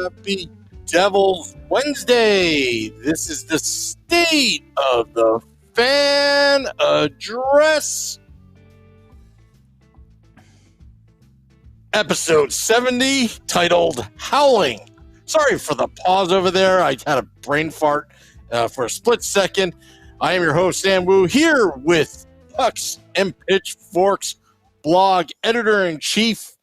Happy Devil's Wednesday. This is the State of the Fan Address, episode 70, titled Howling. Sorry for the pause over there. I had a brain fart for a split second. I am your host, Sam Wu, here with Pucks and Pitchforks blog editor-in-chief,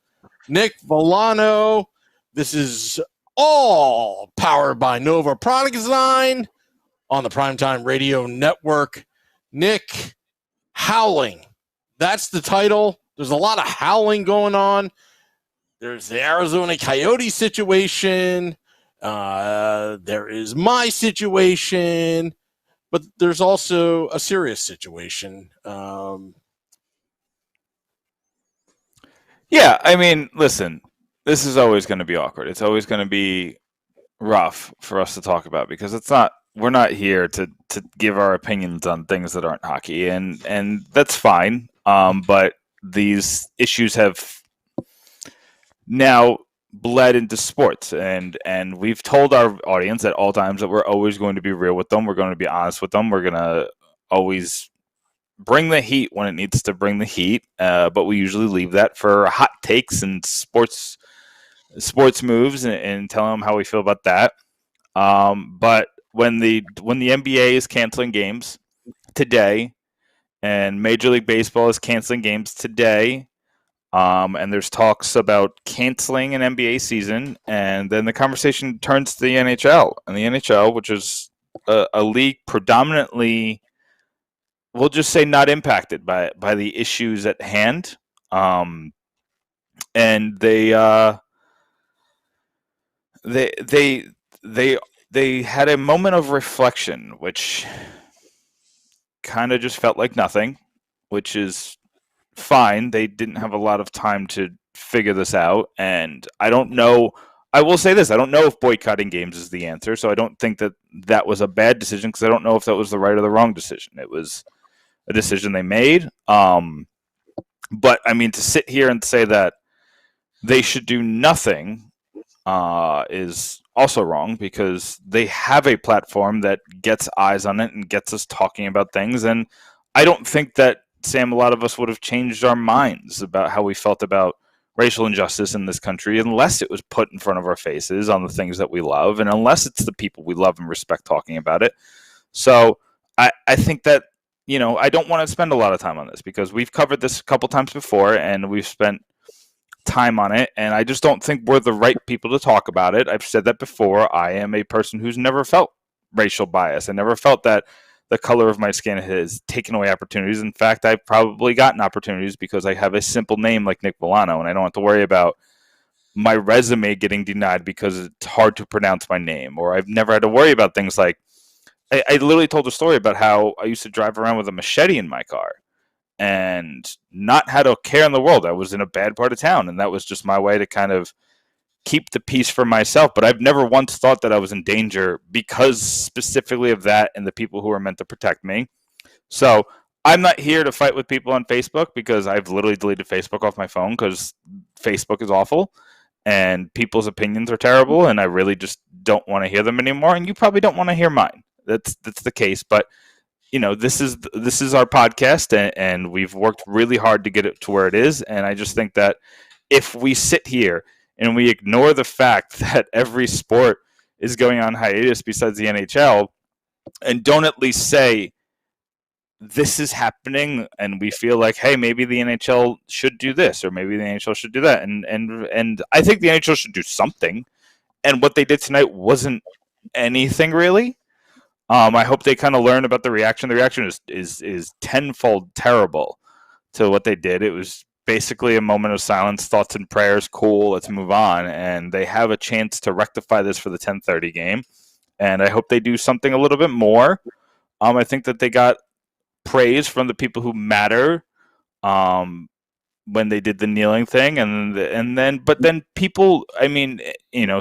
Nick Volano. This is all powered by Nova Product Design on the Primetime Radio Network. Nick, Howling. That's the title. There's a lot of howling going on. There's the Arizona Coyotes situation. There is my situation. But there's also a serious situation. Yeah, I mean, listen, this is always going to be awkward. It's always going to be rough for us to talk about because we're not here to give our opinions on things that aren't hockey, and that's fine. But these issues have now bled into sports, and we've told our audience at all times that we're always going to be real with them. We're going to be honest with them. We're going to always bring the heat when it needs to bring the heat, but we usually leave that for hot takes and sports moves and tell them how we feel about that. But when the NBA is canceling games today, and Major League Baseball is canceling games today, and there's talks about canceling an NBA season, and then the conversation turns to the NHL, and the NHL, which is a league predominantly, we'll just say, not impacted by the issues at hand, and they had a moment of reflection, which kind of just felt like nothing, which is fine. They didn't have a lot of time to figure this out, and I don't know. I will say this: I don't know if boycotting games is the answer, so I don't think that was a bad decision because I don't know if that was the right or the wrong decision. It was a decision they made. But I mean, to sit here and say that they should do nothing is also wrong because they have a platform that gets eyes on it and gets us talking about things. And I don't think that, Sam, a lot of us would have changed our minds about how we felt about racial injustice in this country unless it was put in front of our faces on the things that we love and unless it's the people we love and respect talking about it. So I think that, I don't want to spend a lot of time on this because we've covered this a couple times before and we've spent time on it, and I just don't think we're the right people to talk about it. I've said that before. I am a person who's never felt racial bias. I never felt that the color of my skin has taken away opportunities. In fact, I've probably gotten opportunities because I have a simple name like Nick Volano, and I don't have to worry about my resume getting denied because it's hard to pronounce my name, or I've never had to worry about things like I literally told a story about how I used to drive around with a machete in my car and not had a care in the world. I was in a bad part of town, and that was just my way to kind of keep the peace for myself. But I've never once thought that I was in danger because specifically of that and the people who are meant to protect me. So I'm not here to fight with people on Facebook because I've literally deleted Facebook off my phone because Facebook is awful and people's opinions are terrible, and I really just don't want to hear them anymore, and you probably don't want to hear mine. that's the case. But this is our podcast, and we've worked really hard to get it to where it is. And I just think that if we sit here and we ignore the fact that every sport is going on hiatus besides the NHL, and don't at least say this is happening, and we feel like, hey, maybe the NHL should do this, or maybe the NHL should do that, and I think the NHL should do something. And what they did tonight wasn't anything really. I hope they kind of learn about the reaction. The reaction is tenfold terrible to what they did. It was basically a moment of silence, thoughts and prayers. Cool, let's move on. And they have a chance to rectify this for the 10:30 game. And I hope they do something a little bit more. I think that they got praise from the people who matter when they did the kneeling thing, but then people. I mean,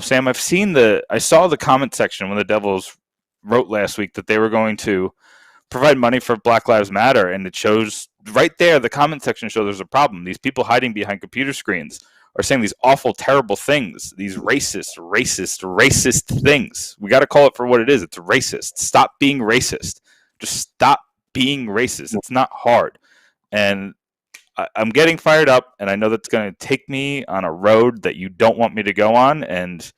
Sam, I saw the comment section when the Devils wrote last week that they were going to provide money for Black Lives Matter, and it shows right there. The comment section shows there's a problem. These people hiding behind computer screens are saying these awful, terrible things. These racist things. We got to call it for what it is. It's racist. Stop being racist. Just stop being racist. It's not hard. And I'm getting fired up, and I know that's going to take me on a road that you don't want me to go on. And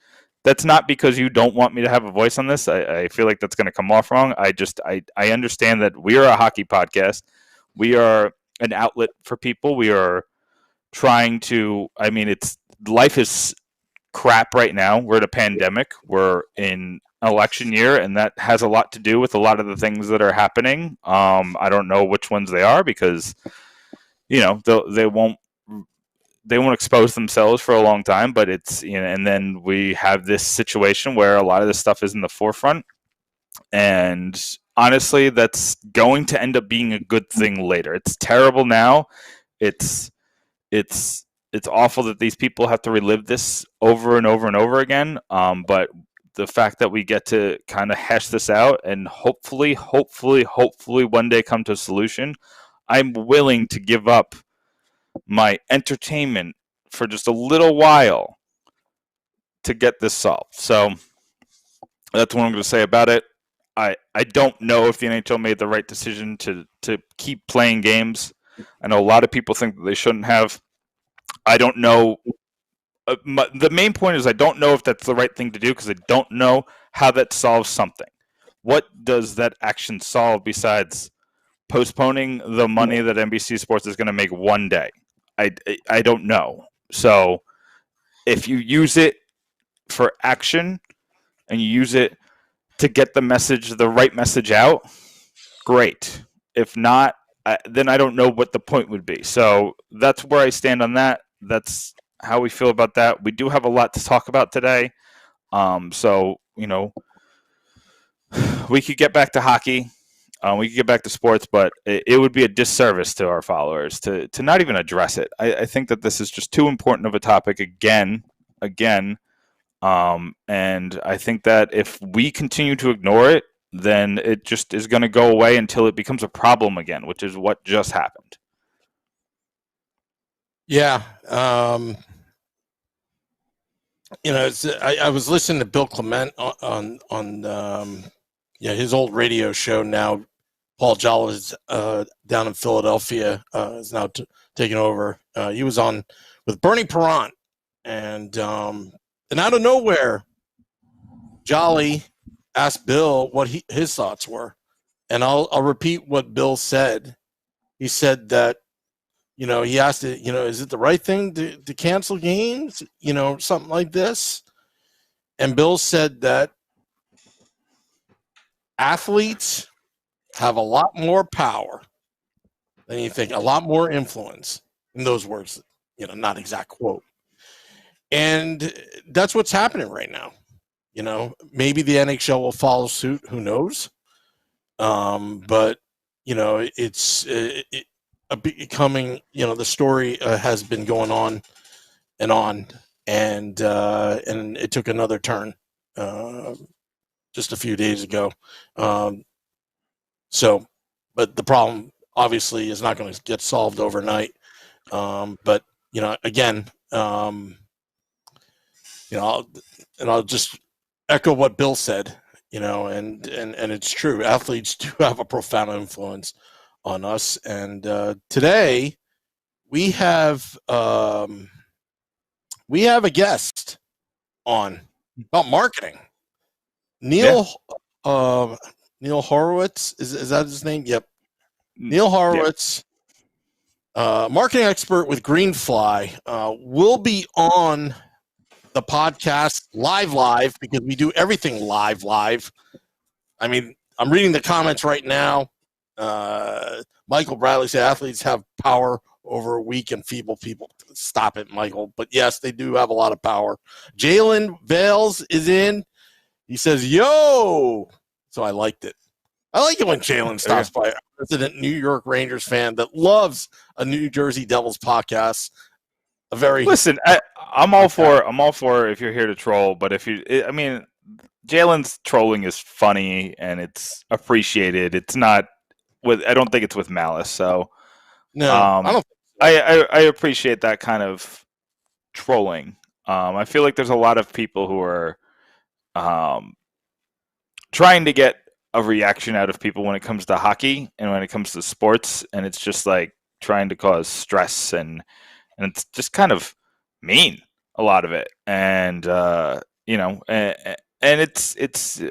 that's not because you don't want me to have a voice on this. I feel like that's going to come off wrong. I understand that we are a hockey podcast. We are an outlet for people. We are trying to, life is crap right now. We're in a pandemic. We're in election year, and that has a lot to do with a lot of the things that are happening. I don't know which ones they are because, they won't expose themselves for a long time, but it's, and then we have this situation where a lot of this stuff is in the forefront. And honestly, that's going to end up being a good thing later. It's terrible now. It's awful that these people have to relive this over and over and over again. But the fact that we get to kind of hash this out and hopefully one day come to a solution, I'm willing to give up my entertainment for just a little while to get this solved. So that's what I'm going to say about it. I don't know if the NHL made the right decision to keep playing games. I know a lot of people think that they shouldn't have. I don't know. The main point is I don't know if that's the right thing to do because I don't know how that solves something. What does that action solve besides postponing the money that NBC Sports is going to make one day? I don't know. So if you use it for action and you use it to get the right message out, great. If not, then I don't know what the point would be. So that's where I stand on that. That's how we feel about that. We do have a lot to talk about today. So, we could get back to hockey. We could get back to sports, but it would be a disservice to our followers to not even address it. I think that this is just too important of a topic again. And I think that if we continue to ignore it, then it just is going to go away until it becomes a problem again, which is what just happened. Yeah. I was listening to Bill Clement on his old radio show. Now Paul Jolly is down in Philadelphia, is now taking over. He was on with Bernie Perrant, and out of nowhere, Jolly asked Bill what his thoughts were, and I'll repeat what Bill said. He said that, he asked it, is it the right thing to cancel games, something like this, and Bill said that athletes have a lot more power than you think, a lot more influence, in those words, not exact quote. And that's what's happening right now. Maybe the NHL will follow suit. Who knows? But it's becoming. The story has been going on, and it took another turn just a few days ago. But the problem obviously is not going to get solved overnight. But again. I'll just echo what Bill said. and it's true. Athletes do have a profound influence on us. And today we have a guest on about marketing. Neil Horowitz, is that his name? Yep. Neil Horowitz, marketing expert with Greenfly, will be on the podcast live because we do everything live. I mean, I'm reading the comments right now. Michael Bradley said athletes have power over weak and feeble people. Stop it, Michael. But yes, they do have a lot of power. Jalen Vales is in. He says, yo. So I liked it. I like it when Jalen stops by. A resident New York Rangers fan that loves a New Jersey Devils podcast. Listen, I'm all for if you're here to troll, but Jalen's trolling is funny and it's appreciated. It's not I don't think it's with malice. So no, I don't. I appreciate that kind of trolling. I feel like there's a lot of people who are trying to get a reaction out of people when it comes to hockey and when it comes to sports, and it's just like trying to cause stress and it's just kind of mean, a lot of it. And it's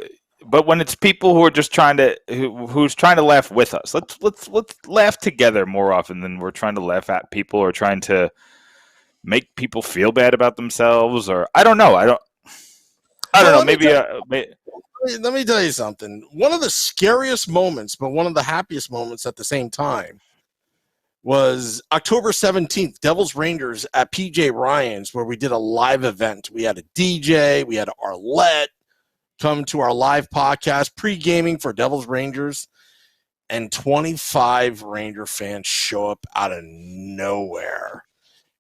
but when it's people who are just who's trying to laugh with us, let's laugh together more often than we're trying to laugh at people or trying to make people feel bad about themselves. Or I don't know. I don't know. Let me tell you something. One of the scariest moments, but one of the happiest moments at the same time, was October 17th, Devils Rangers at PJ Ryan's, where we did a live event. We had a DJ, we had Arlette come to our live podcast, pre-gaming for Devils Rangers, and 25 Ranger fans show up out of nowhere.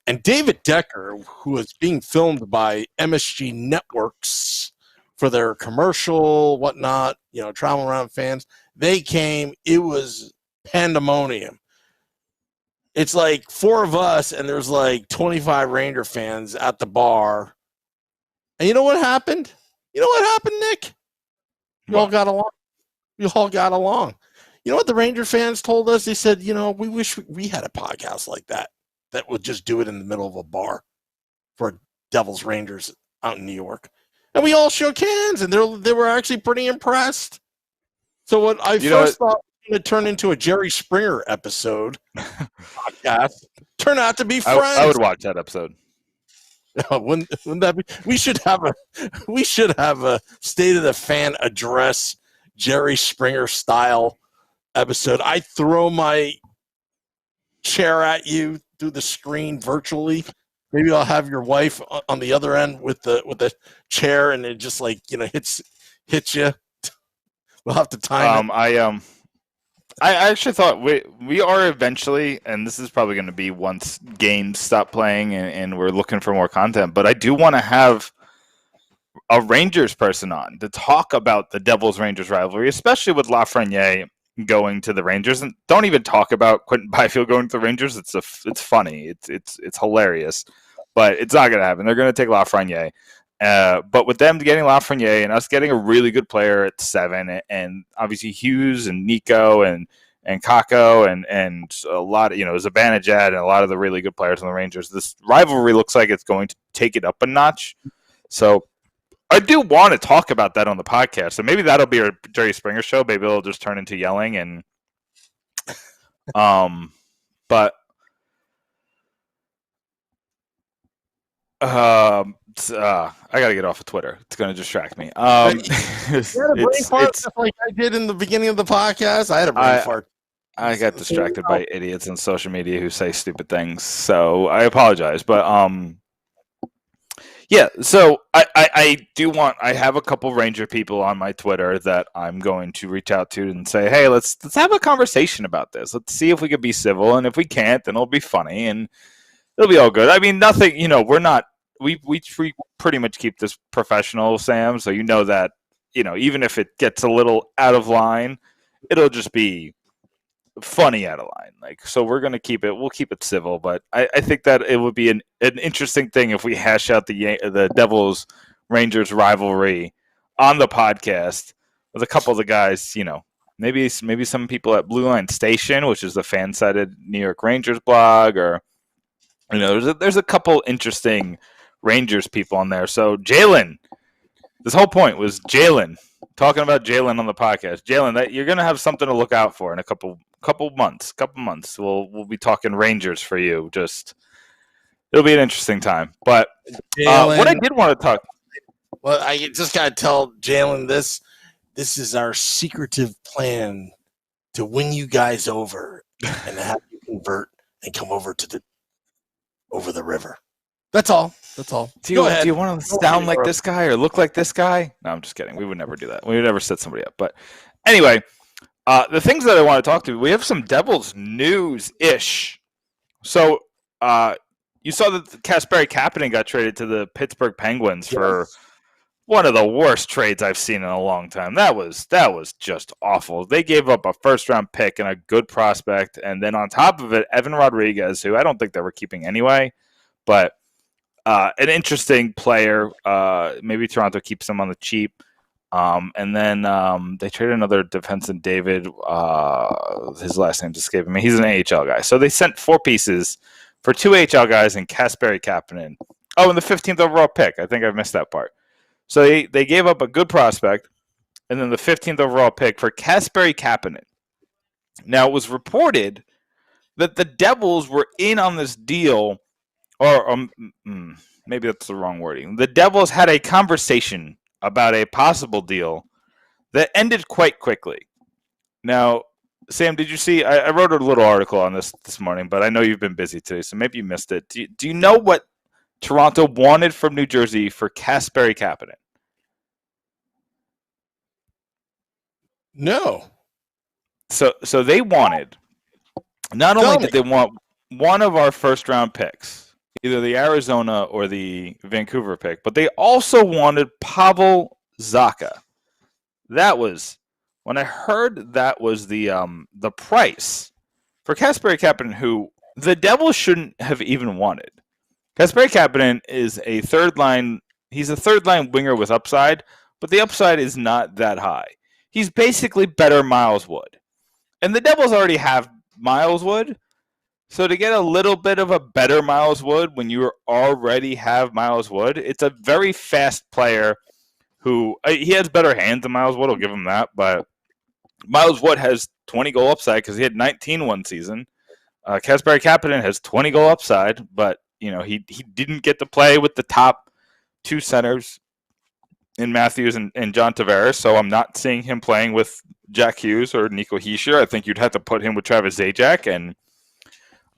And David Decker, who was being filmed by MSG Networks for their commercial, whatnot, traveling around fans, they came. It was pandemonium. It's like 4 of us, and there's like 25 Ranger fans at the bar. And you know what happened? Nick? You all got along. You know what the Ranger fans told us? They said, we wish we had a podcast like that would just do it in the middle of a bar for Devils Rangers out in New York. And we all shook hands, and they were actually pretty impressed. So what I first thought was going to turn into a Jerry Springer episode podcast turned out to be friends. I would watch that episode. Wouldn't that be? We should have a State of the Fan address, Jerry Springer style episode. I throw my chair at you through the screen virtually. Maybe I'll have your wife on the other end with the chair, and it just hits you. We'll have to time it. I actually thought we are eventually, and this is probably going to be once games stop playing and we're looking for more content, but I do want to have a Rangers person on to talk about the Devils-Rangers rivalry, especially with Lafreniere going to the Rangers. And don't even talk about Quentin Byfield going to the Rangers. It's funny. It's hilarious, but it's not going to happen. They're going to take Lafreniere. But with them getting Lafreniere and us getting a really good player at 7, and obviously Hughes and Nico and Kako and a lot of, Zibanejad and a lot of the really good players on the Rangers, this rivalry looks like it's going to take it up a notch. So I do want to talk about that on the podcast. So maybe that'll be our Jerry Springer show. Maybe it'll just turn into yelling and but I gotta get off of Twitter. It's gonna distract me. You had a brain fart just like I did in the beginning of the podcast. I had a brain fart. I got distracted by idiots on social media who say stupid things, so I apologize. But yeah. So I do want. I have a couple Ranger people on my Twitter that I'm going to reach out to and say, hey, let's have a conversation about this. Let's see if we can be civil, and if we can't, then it'll be funny and it'll be all good. I mean, nothing. We're not. We pretty much keep this professional, Sam. So that even if it gets a little out of line, it'll just be funny out of line. So we're gonna keep it. We'll keep it civil, but I think that it would be an interesting thing if we hash out the Devils Rangers rivalry on the podcast. with a couple of the guys, maybe some people at Blue Line Station, which is the fan-sided New York Rangers blog, or there's a couple interesting Rangers people on there. So Jalen, this whole point was Jalen, talking about Jalen on the podcast. Jalen, that you're gonna have something to look out for in a couple months. We'll be talking Rangers for you. It'll be an interesting time. But what I did want to talk. Well, I just gotta tell Jalen this. This is our secretive plan to win you guys over and have you convert and come over over the river. That's all. Do you want to sound like this guy or look like this guy? No, I'm just kidding. We would never do that. We would never set somebody up. But anyway, the things that I want to talk to, we have some Devils news-ish. So you saw that Kasperi Kapanen got traded to the Pittsburgh Penguins for one of the worst trades I've seen in a long time. That was just awful. They gave up a first-round pick and a good prospect, and then on top of it, Evan Rodriguez, who I don't think they were keeping anyway, but an interesting player. Maybe Toronto keeps him on the cheap. And then they traded another defenseman, David. His last name's escaping me. He's an AHL guy. So they sent 4 pieces for 2 AHL guys and Kasperi Kapanen. Oh, and the 15th overall pick. I think I've missed that part. So they gave up a good prospect and then the 15th overall pick for Kasperi Kapanen. Now, it was reported that the Devils were in on this deal, or maybe that's the wrong wording. The Devils had a conversation about a possible deal that ended quite quickly. Now, Sam, did you see? I wrote a little article on this morning, but I know you've been busy today, so maybe you missed it. Do you know what Toronto wanted from New Jersey for Kasperi Kapanen? No. So they wanted, not only did they want one of our first-round picks, either the Arizona or the Vancouver pick, but they also wanted Pavel Zacha. That was, when I heard that was the price for Kasperi Kapanen, who the Devils shouldn't have even wanted. Kasperi Kapanen is a third-line, he's a third-line winger with upside, but the upside is not that high. He's basically better Miles Wood. And the Devils already have Miles Wood, so to get a little bit of a better Miles Wood when you already have Miles Wood, it's a very fast player who, he has better hands than Miles Wood, I'll give him that, but Miles Wood has 20-goal upside because he had 19 one season. Kasperi Kapanen has 20-goal upside, but he didn't get to play with the top 2 centers in Matthews and John Tavares, so I'm not seeing him playing with Jack Hughes or Nico Hischier. I think you'd have to put him with Travis Zajac, and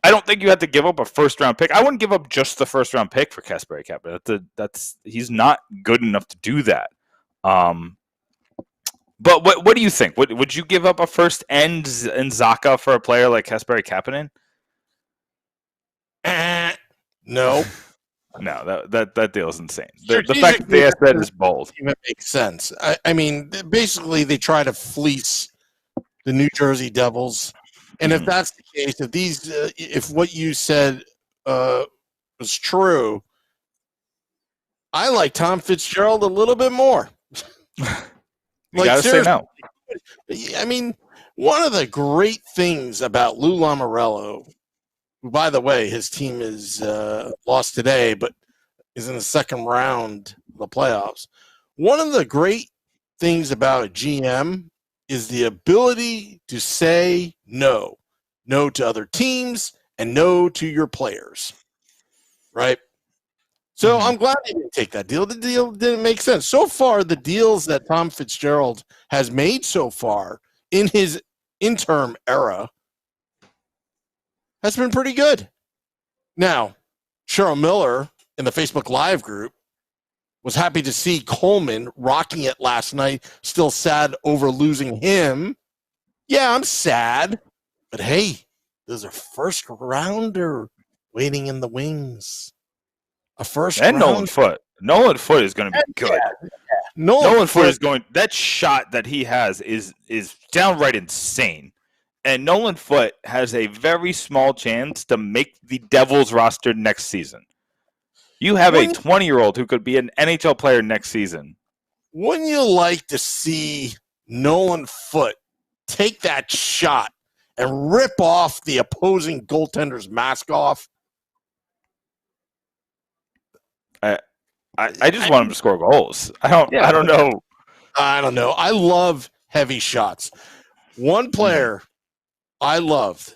I don't think you have to give up a first-round pick. I wouldn't give up just the first-round pick for Kasperi Kapanen. He's not good enough to do that. But what do you think? Would you give up a first and Zacha for a player like Kasperi Kapanen? No. No, that deal is insane. The fact that they asked that is bold. Even makes sense. I mean, basically, they try to fleece the New Jersey Devils, and if that's the case, if what you said was true, I like Tom Fitzgerald a little bit more. You gotta say no. I mean, one of the great things about Lou Lamoriello, who, by the way, his team is lost today, but is in the second round of the playoffs. One of the great things about a GM is the ability to say no. No to other teams and no to your players. Right? So I'm glad they didn't take that deal. The deal didn't make sense. So far, the deals that Tom Fitzgerald has made so far in his interim era has been pretty good. Now, Cheryl Miller in the Facebook Live group was happy to see Coleman rocking it last night, still sad over losing him. Yeah, I'm sad. But hey, there's a first rounder waiting in the wings. A first and round. Nolan Foote. Nolan Foote is going to be good. Yeah. Nolan Foote is going. That shot that he has is downright insane. And Nolan Foote has a very small chance to make the Devils roster next season. You have a 20-year-old who could be an NHL player next season. Wouldn't you like to see Nolan Foote take that shot and rip off the opposing goaltender's mask off. I just want him to score goals. I don't know. I don't know. I love heavy shots. One player I loved,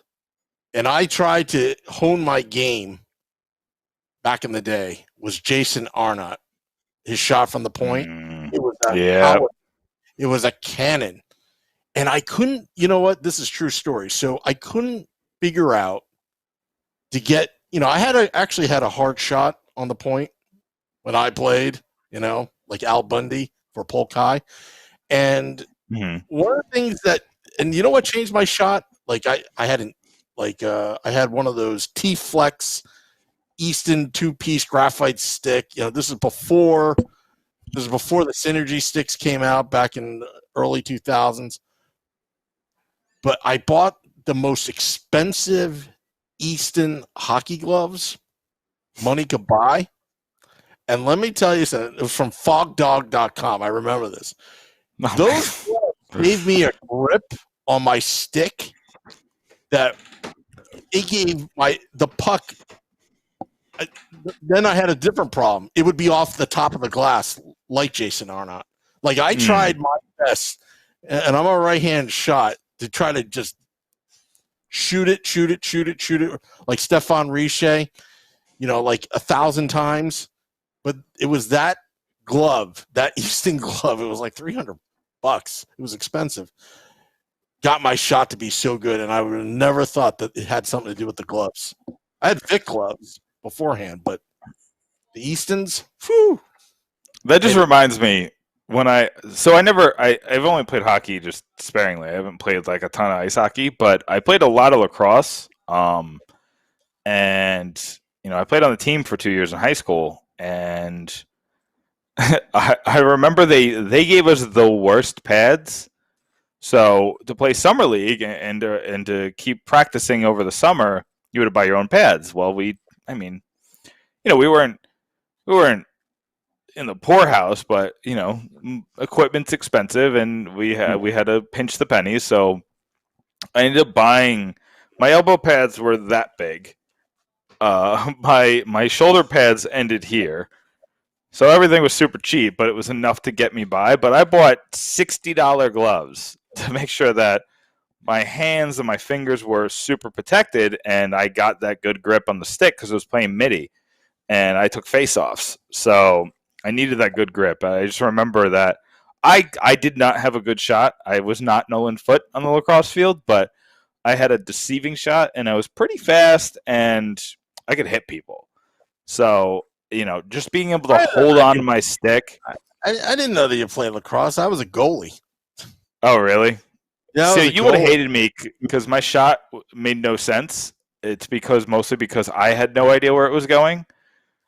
and I tried to hone my game back in the day, was Jason Arnott. His shot from the point. It was a cannon. And I couldn't, you know what? This is true story. So I couldn't figure out to get, I actually had a hard shot on the point when I played, like Al Bundy for Polk High. And one of the things and you know what changed my shot? Like I had one of those T-Flex Easton 2-piece graphite stick. This is before the Synergy sticks came out back in the early 2000s. But I bought the most expensive Easton hockey gloves money could buy. And let me tell you something. It was from fogdog.com. I remember this. Those gloves gave me a grip on my stick that it gave the puck. Then I had a different problem. It would be off the top of the glass like Jason Arnott. Like I tried my best, and I'm a right-hand shot, to try to just shoot it like Stefan Richer, like 1,000 times. But it was that glove, that Easton glove. It was like $300. It was expensive. Got my shot to be so good, and I would have never thought that it had something to do with the gloves. I had Vic gloves beforehand, but the Eastons, whew. That just reminds me I've only played hockey just sparingly. I haven't played like a ton of ice hockey, but I played a lot of lacrosse. And I played on the team for 2 years in high school, and I remember they gave us the worst pads. So to play summer league and to keep practicing over the summer, you had to buy your own pads. Well, we weren't in the poorhouse, but equipment's expensive, and we had to pinch the pennies. So I ended up buying. My elbow pads were that big. My shoulder pads ended here, so everything was super cheap, but it was enough to get me by. But I bought $60 gloves to make sure that my hands and my fingers were super protected, and I got that good grip on the stick because I was playing midi, and I took face-offs. So I needed that good grip. I just remember that I did not have a good shot. I was not Nolan Foote on the lacrosse field, but I had a deceiving shot, and I was pretty fast, and I could hit people. So, just being able to hold on to my stick. I didn't know that you played lacrosse. I was a goalie. Oh, really? Yeah. So you would have hated me because my shot made no sense. It's mostly because I had no idea where it was going.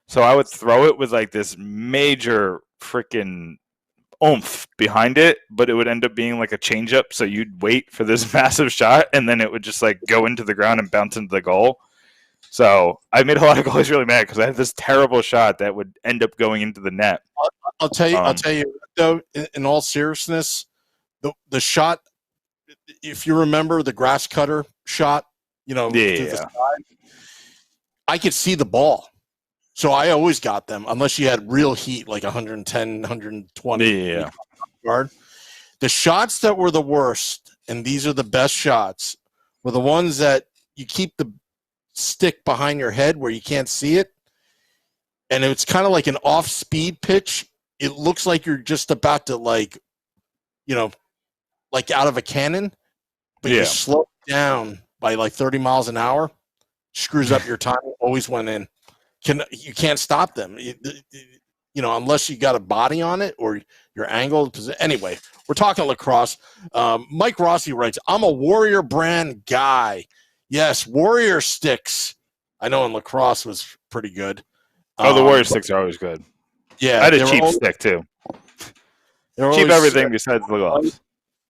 So I would throw it with like this major freaking oomph behind it, but it would end up being like a changeup. So you'd wait for this massive shot, and then it would just like go into the ground and bounce into the goal. So I made a lot of goalies really mad because I had this terrible shot that would end up going into the net. I'll tell you though, in all seriousness, the shot, if you remember the grass cutter shot, through the side, I could see the ball. So I always got them, unless you had real heat, like 110, 120 guard. The shots that were the worst, and these are the best shots, were the ones that you keep the stick behind your head where you can't see it, and it's kind of like an off-speed pitch. It looks like you're just about to like out of a cannon, but you slow it down by like 30 miles an hour, screws up your time, always went in. You can't stop them, unless you got a body on it or your angle. Anyway, we're talking lacrosse. Mike Rossi writes, I'm a Warrior brand guy. Yes, Warrior sticks. I know in lacrosse was pretty good. The Warrior sticks are always good. Yeah. I had a cheap stick too. Cheap everything besides the gloves.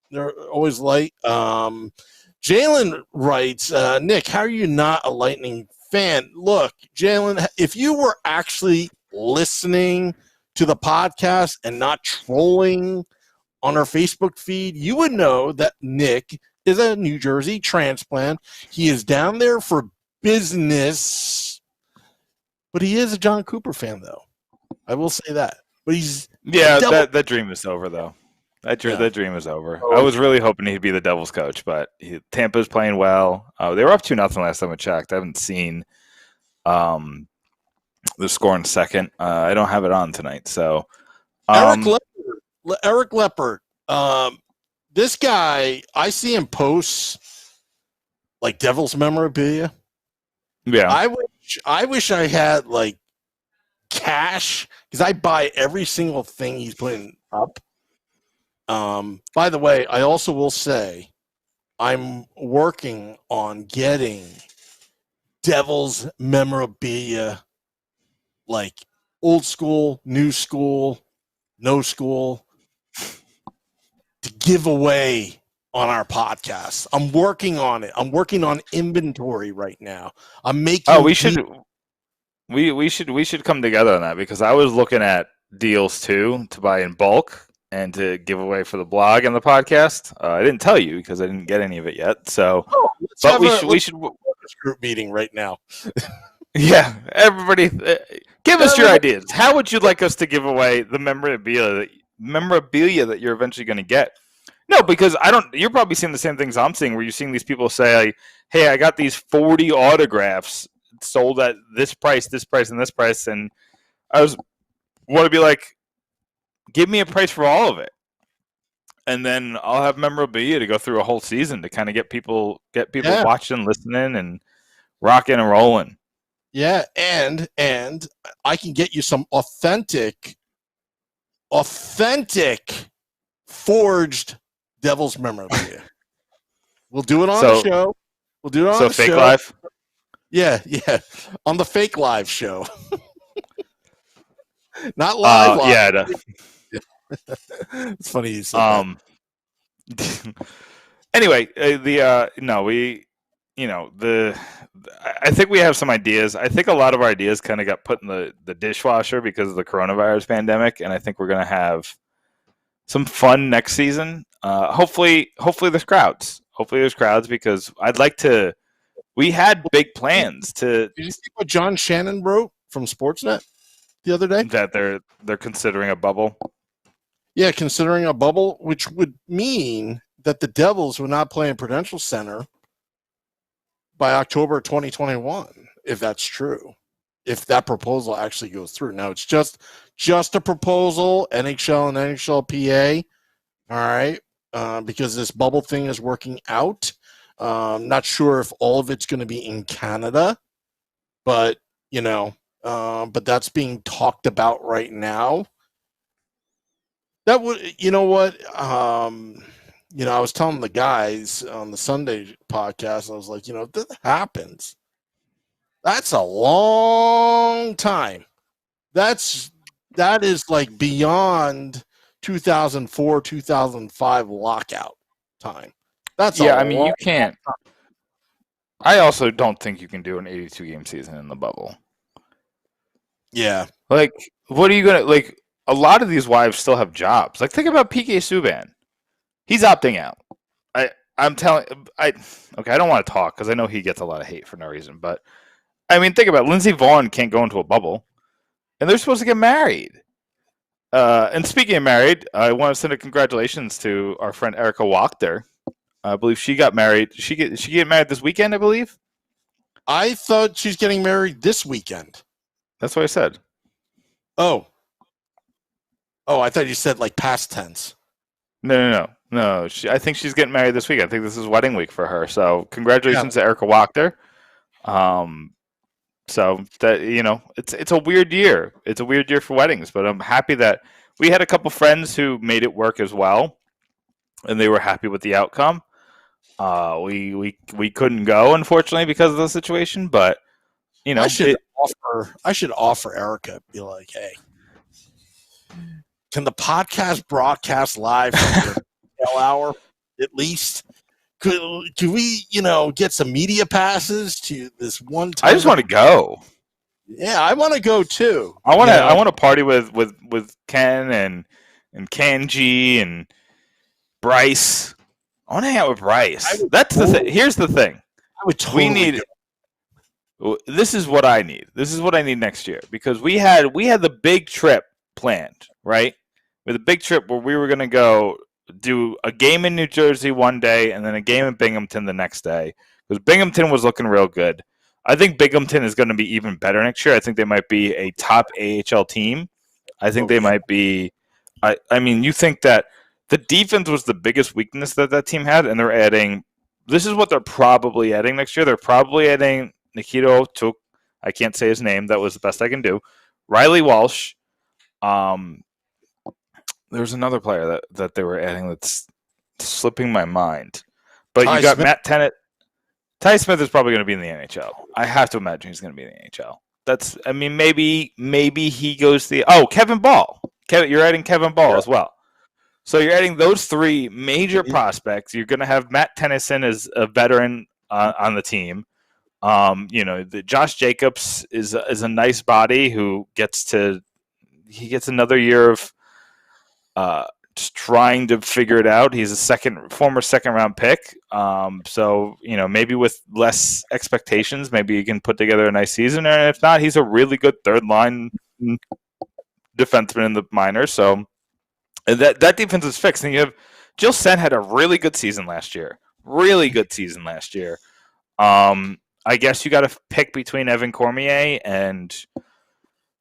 They're always light. Jalen writes, Nick, how are you not a Lightning fan? Look, Jalen, if you were actually listening to the podcast and not trolling on our Facebook feed, you would know that Nick is a New Jersey transplant. He is down there for business, but he is a John Cooper fan, though. I will say that. But he's that dream is over, though. That dream is over. I was really hoping he'd be the Devils coach, but Tampa's playing well. They were up 2-0 last time I checked. I haven't seen the score in second. I don't have it on tonight, so Eric Leppert. This guy, I see him post like Devils memorabilia. Yeah, I wish I had like cash because I buy every single thing he's putting up. By the way, I also will say I'm working on getting Devils memorabilia, like old school, new school, no school, to give away on our podcast. I'm working on it. I'm working on inventory right now. I'm making. Oh, we should come together on that because I was looking at deals too to buy in bulk and to give away for the blog and the podcast. I didn't tell you because I didn't get any of it yet. So, but we should group meeting right now. Yeah, everybody, give us your ideas. How would you like us to give away the memorabilia that you're eventually going to get? No, because you're probably seeing the same things I'm seeing, where you're seeing these people say, like, "Hey, I got these 40 autographs sold at this price, and this price," and I want to be like, give me a price for all of it, and then I'll have memorabilia to go through a whole season to kind of get people watching, listening, and rocking and rolling. Yeah, and I can get you some authentic forged Devils memorabilia. We'll do it on the show. We'll do it on the fake show. Live? Yeah, on the fake live show. Not live. Yeah, it's funny you said that. Anyway, I think we have some ideas. I think a lot of our ideas kind of got put in the dishwasher because of the coronavirus pandemic, and I think we're going to have some fun next season. Hopefully there's crowds. Hopefully there's crowds because I'd like to. We had big plans to. Did you see what John Shannon wrote from Sportsnet the other day? That they're considering a bubble. Yeah, considering a bubble, which would mean that the Devils would not play in Prudential Center by October 2021, if that's true. If that proposal actually goes through. Now, it's just a proposal, NHL and NHLPA, all right, because this bubble thing is working out. Not sure if all of it's going to be in Canada, but, but that's being talked about right now. That would, you know what, I was telling the guys on the Sunday podcast, I was like, if that happens, that's a long time. That is like beyond 2004, 2005 lockout time. That's you can't. I also don't think you can do an 82-game season in the bubble. Yeah. Like, what are you going to, like, a lot of these wives still have jobs. Like, think about PK Subban. He's opting out. I don't want to talk because I know he gets a lot of hate for no reason. But, I mean, think about it. Lindsey Vonn can't go into a bubble. And they're supposed to get married. And speaking of married, I want to send a congratulations to our friend Erica Wachter. I believe she got married. She get married this weekend, I believe? I thought she's getting married this weekend. That's what I said. Oh, I thought you said like past tense. No. I think she's getting married this week. I think this is wedding week for her. So congratulations to Erica Wachter. So that it's a weird year. It's a weird year for weddings, but I'm happy that we had a couple friends who made it work as well, and they were happy with the outcome. We couldn't go, unfortunately, because of the situation, but I should offer Erica, be like, hey, can the podcast broadcast live from your hour at least? Could we, get some media passes to this one time? I just want to go. Yeah, I want to go too. I want to party with Ken and Kanji and Bryce. I want to hang out with Bryce. That's the thing. Here's the thing. I would totally This is what I need. This is what I need next year because we had the big trip planned, right? With a big trip where we were going to go do a game in New Jersey one day and then a game in Binghamton the next day because Binghamton was looking real good. I think Binghamton is going to be even better next year. I think they might be a top AHL team. I think they might be. I mean, you think that the defense was the biggest weakness that team had, and they're adding. This is what they're probably adding next year. They're probably adding Nikita Tuk. I can't say his name. That was the best I can do. Riley Walsh. There's another player that they were adding that's slipping my mind. But you got Matt Tennant. Ty Smith is probably going to be in the NHL. I have to imagine he's going to be in the NHL. That's. I mean, maybe he goes Kevin Ball. You're adding Kevin Ball as well. So you're adding those three major prospects. You're going to have Matt Tennyson as a veteran on the team. The Josh Jacobs is a nice body who gets another year of just trying to figure it out. He's a former second round pick. So maybe with less expectations, maybe he can put together a nice season. And if not, he's a really good third line defenseman in the minors. So that defense is fixed. And you have Jill Sen had a really good season last year. I guess you got to pick between Evan Cormier and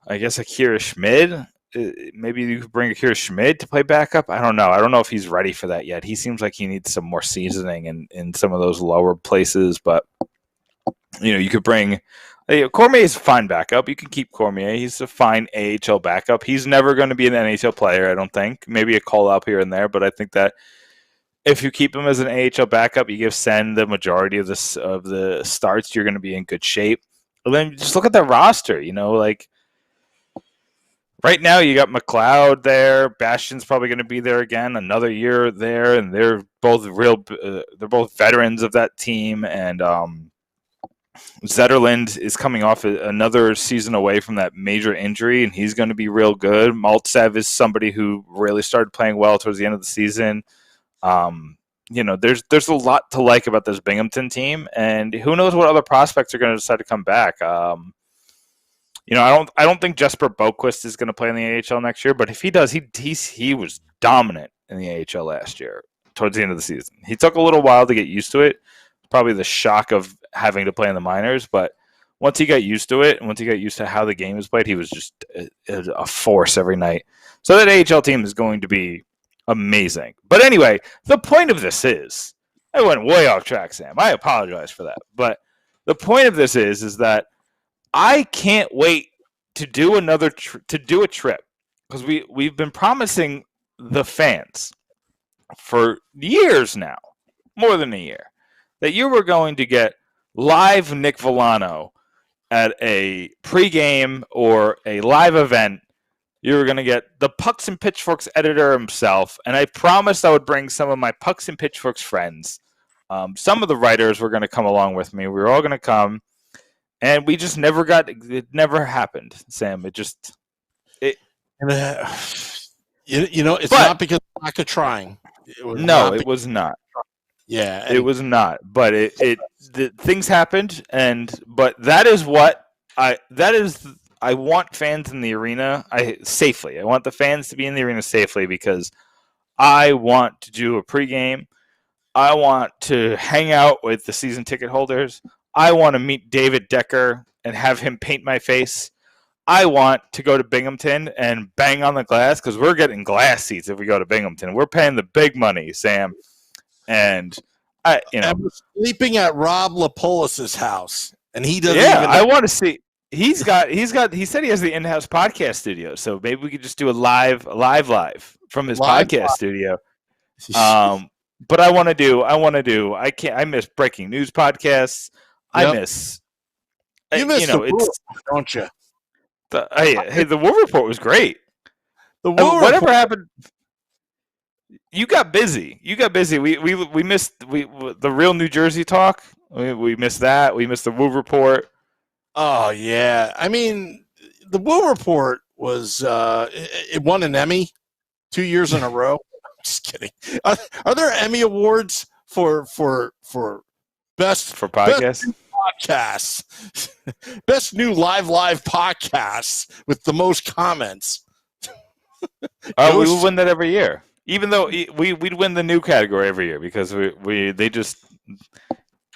I guess Akira Schmid. Maybe you could bring Akira Schmid to play backup. I don't know. I don't know if he's ready for that yet. He seems like he needs some more seasoning in some of those lower places. But you could bring Cormier is a fine backup. You can keep Cormier. He's a fine AHL backup. He's never going to be an NHL player, I don't think. Maybe a call up here and there, but I think that if you keep him as an AHL backup, you give Sen the majority of the starts, you're going to be in good shape. And then just look at the roster. Right now you got McLeod there. Bastian's probably going to be there again, another year there, and they're both they're both veterans of that team. And Zetterlund is coming off another season away from that major injury, and he's going to be real good. Maltsev is somebody who really started playing well towards the end of the season. There's a lot to like about this Binghamton team, and who knows what other prospects are going to decide to come back. I don't think Jesper Boquist is going to play in the AHL next year, but if he does, he was dominant in the AHL last year towards the end of the season. He took a little while to get used to it. Probably the shock of having to play in the minors, but once he got used to it, and once he got used to how the game is played, he was just a force every night. So that AHL team is going to be amazing. But anyway, the point of this is, I went way off track, Sam. I apologize for that. But the point of this is that I can't wait to do a trip because we've been promising the fans for years now, more than a year, that you were going to get live Nick Villano at a pregame or a live event. You were going to get the Pucks and Pitchforks editor himself, and I promised I would bring some of my Pucks and Pitchforks friends. Some of the writers were going to come along with me. We were all going to come, and we just it never happened, Sam. It's not because of lack of trying. It was not. Yeah, it was not. But the things happened, but that is what I want fans in the arena safely. I want the fans to be in the arena safely because I want to do a pregame. I want to hang out with the season ticket holders. I want to meet David Decker and have him paint my face. I want to go to Binghamton and bang on the glass because we're getting glass seats if we go to Binghamton. We're paying the big money, Sam. And I'm sleeping at Rob Lapolis's house, and he doesn't. Yeah, I want to see. He said he has the in-house podcast studio, so maybe we could just do a live from his podcast studio. But I miss breaking news podcasts. Yep. You miss the Report, don't you? The War Report was great. Whatever happened, you got busy. We missed the real New Jersey talk. We missed that. We missed the War Report. Oh yeah, I mean, the War Report was it won an Emmy 2 years in a row. Just kidding. Are there Emmy awards for best For podcasts? podcasts? Best new live podcasts with the most comments. Oh, we would win that every year. Even though we'd win the new category every year because they just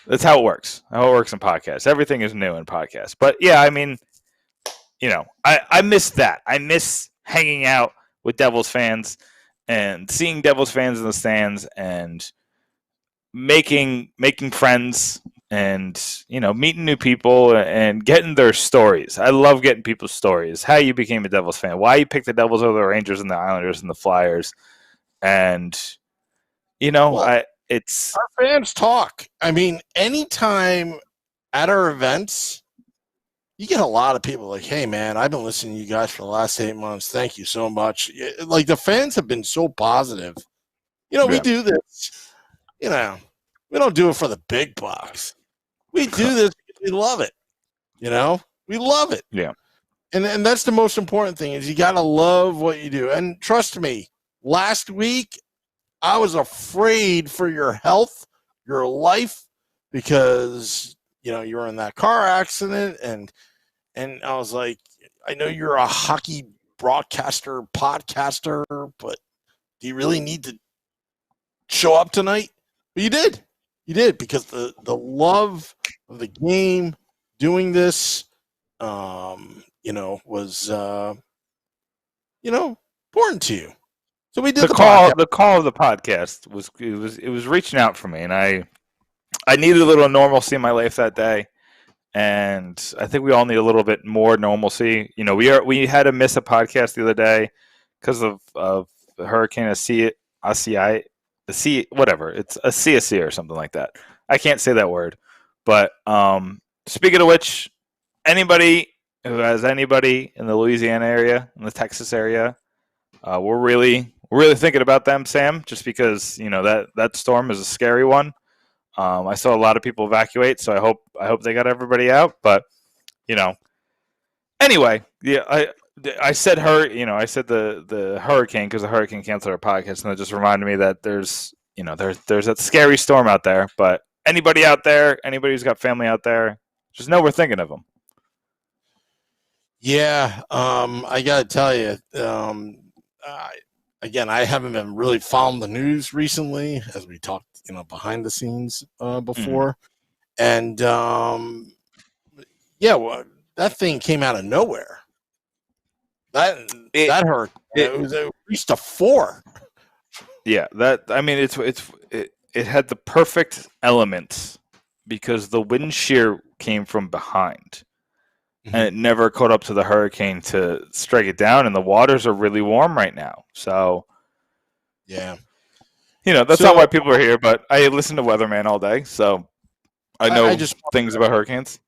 that's how it works. How it works in podcasts. Everything is new in podcasts. But yeah, I mean, I miss that. I miss hanging out with Devils fans and seeing Devils fans in the stands and making friends and meeting new people and getting their stories. I love getting people's stories. How you became a Devils fan, why you picked the Devils over the Rangers and the Islanders and the Flyers, and it's our fans talk. I mean, anytime at our events, you get a lot of people like, "Hey, man, I've been listening to you guys for the last 8 months. Thank you so much." Like the fans have been so positive. We do this. We don't do it for the big bucks. We do this because we love it. We love it. Yeah. And that's the most important thing is you got to love what you do. And trust me, last week I was afraid for your health, your life, because you were in that car accident, and I was like, I know you're a hockey broadcaster, podcaster, but do you really need to show up tonight? But you did. You did, because the love of the game, doing this, was important to you. So we did the call. The call of the podcast was reaching out for me, and I needed a little normalcy in my life that day, and I think we all need a little bit more normalcy. We had to miss a podcast the other day because of the hurricane. Whatever. It's a CSC or something like that. I can't say that word. But speaking of which, anybody who has anybody in the Louisiana area, in the Texas area, we're really thinking about them, Sam, just because that storm is a scary one. I saw a lot of people evacuate, so I hope they got everybody out. But anyway, yeah, I said I said the hurricane because the hurricane canceled our podcast, and it just reminded me that there's that scary storm out there. But anybody out there, anybody who's got family out there, just know we're thinking of them. Yeah, I gotta tell you, again, I haven't been really following the news recently, as we talked, behind the scenes before, and that thing came out of nowhere. That hurt. It reached a 4. Yeah, it had the perfect elements because the wind shear came from behind, and it never caught up to the hurricane to strike it down. And the waters are really warm right now, so yeah, that's not why people are here. But I listen to Weatherman all day, so I know things about hurricanes.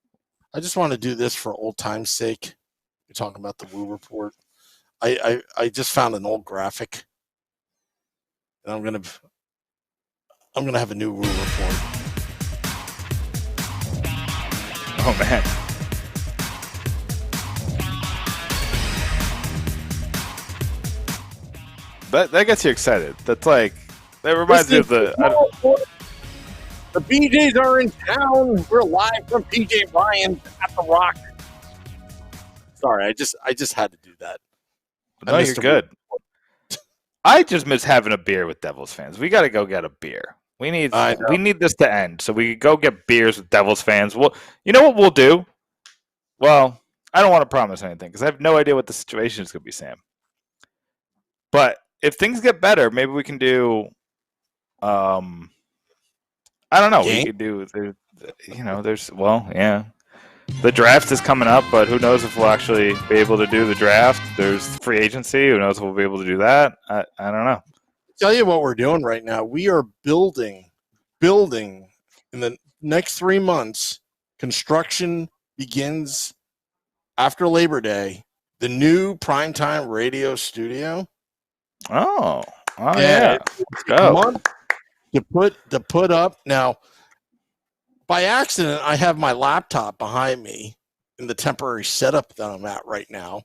I just want to do this for old time's sake. You're talking about the Woo Report. I just found an old graphic, and I'm gonna have a new Woo Report. Oh man. That gets you excited. That reminds me of the BJs are in town. We're live from PJ Ryan's at the Rock. Sorry, I just had to do that. No, you're good. I just miss having a beer with Devils fans. We got to go get a beer. We need this to end so we can go get beers with Devils fans. Well, you know what we'll do? Well, I don't want to promise anything because I have no idea what the situation is going to be, Sam. But if things get better, maybe we can do. I don't know. Game? We could do. The draft is coming up, but who knows if we'll actually be able to do the draft. There's free agency. Who knows if we'll be able to do that? I don't know. Tell you what we're doing right now. We are building in the next 3 months. Construction begins after Labor Day. The new primetime radio studio. Oh yeah. Let's go. To put up now. By accident, I have my laptop behind me in the temporary setup that I'm at right now.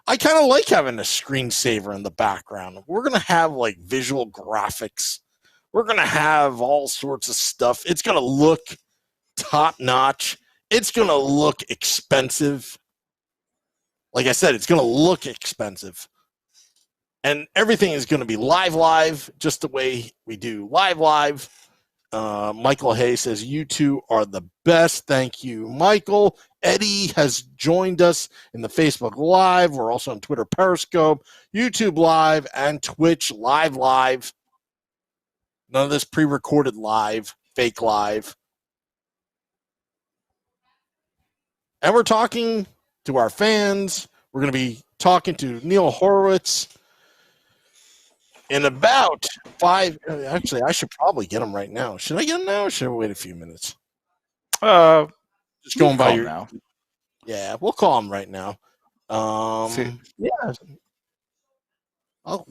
I kind of like having a screensaver in the background. We're going to have like visual graphics. We're going to have all sorts of stuff. It's going to look top notch. It's going to look expensive. Like I said, it's going to look expensive. And everything is going to be live, just the way we do live. Michael Hay says, you two are the best. Thank you, Michael. Eddie has joined us in the Facebook Live. We're also on Twitter Periscope, YouTube Live, and Twitch Live. None of this pre-recorded live, fake live. And we're talking to our fans. We're going to be talking to Neil Horowitz in about 5. Actually, I should probably get him right now. Should I get him now, or should I wait a few minutes? Just going by your now. Yeah, we'll call him right now. Yeah. I'll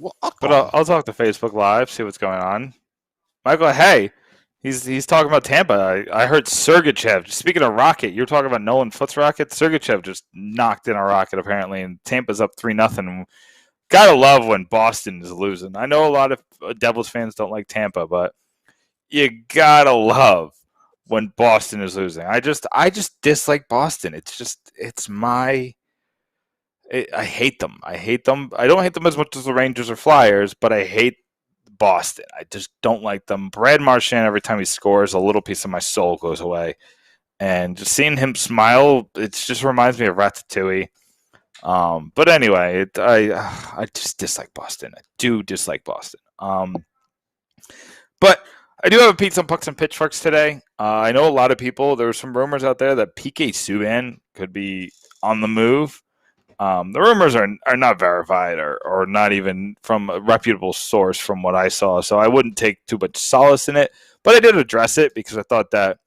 talk to Facebook Live, see what's going on. Michael, hey, he's talking about Tampa. I heard Sergachev. Speaking of rocket, you're talking about Nolan Foot's rocket. Sergachev just knocked in a rocket apparently, and Tampa's up 3-0. Gotta love when Boston is losing. I know a lot of Devils fans don't like Tampa, but you gotta love when Boston is losing. I just dislike Boston. I hate them. I don't hate them as much as the Rangers or Flyers, but I hate Boston. I just don't like them. Brad Marchand, every time he scores, a little piece of my soul goes away. And just seeing him smile, it just reminds me of Ratatouille. But anyway, I just dislike Boston. I do dislike Boston. But I do have a Pizza and Pucks and Pitchforks today. I know a lot of people, there were some rumors out there that PK Subban could be on the move. The rumors are not verified or not even from a reputable source from what I saw, so I wouldn't take too much solace in it. But I did address it because I thought that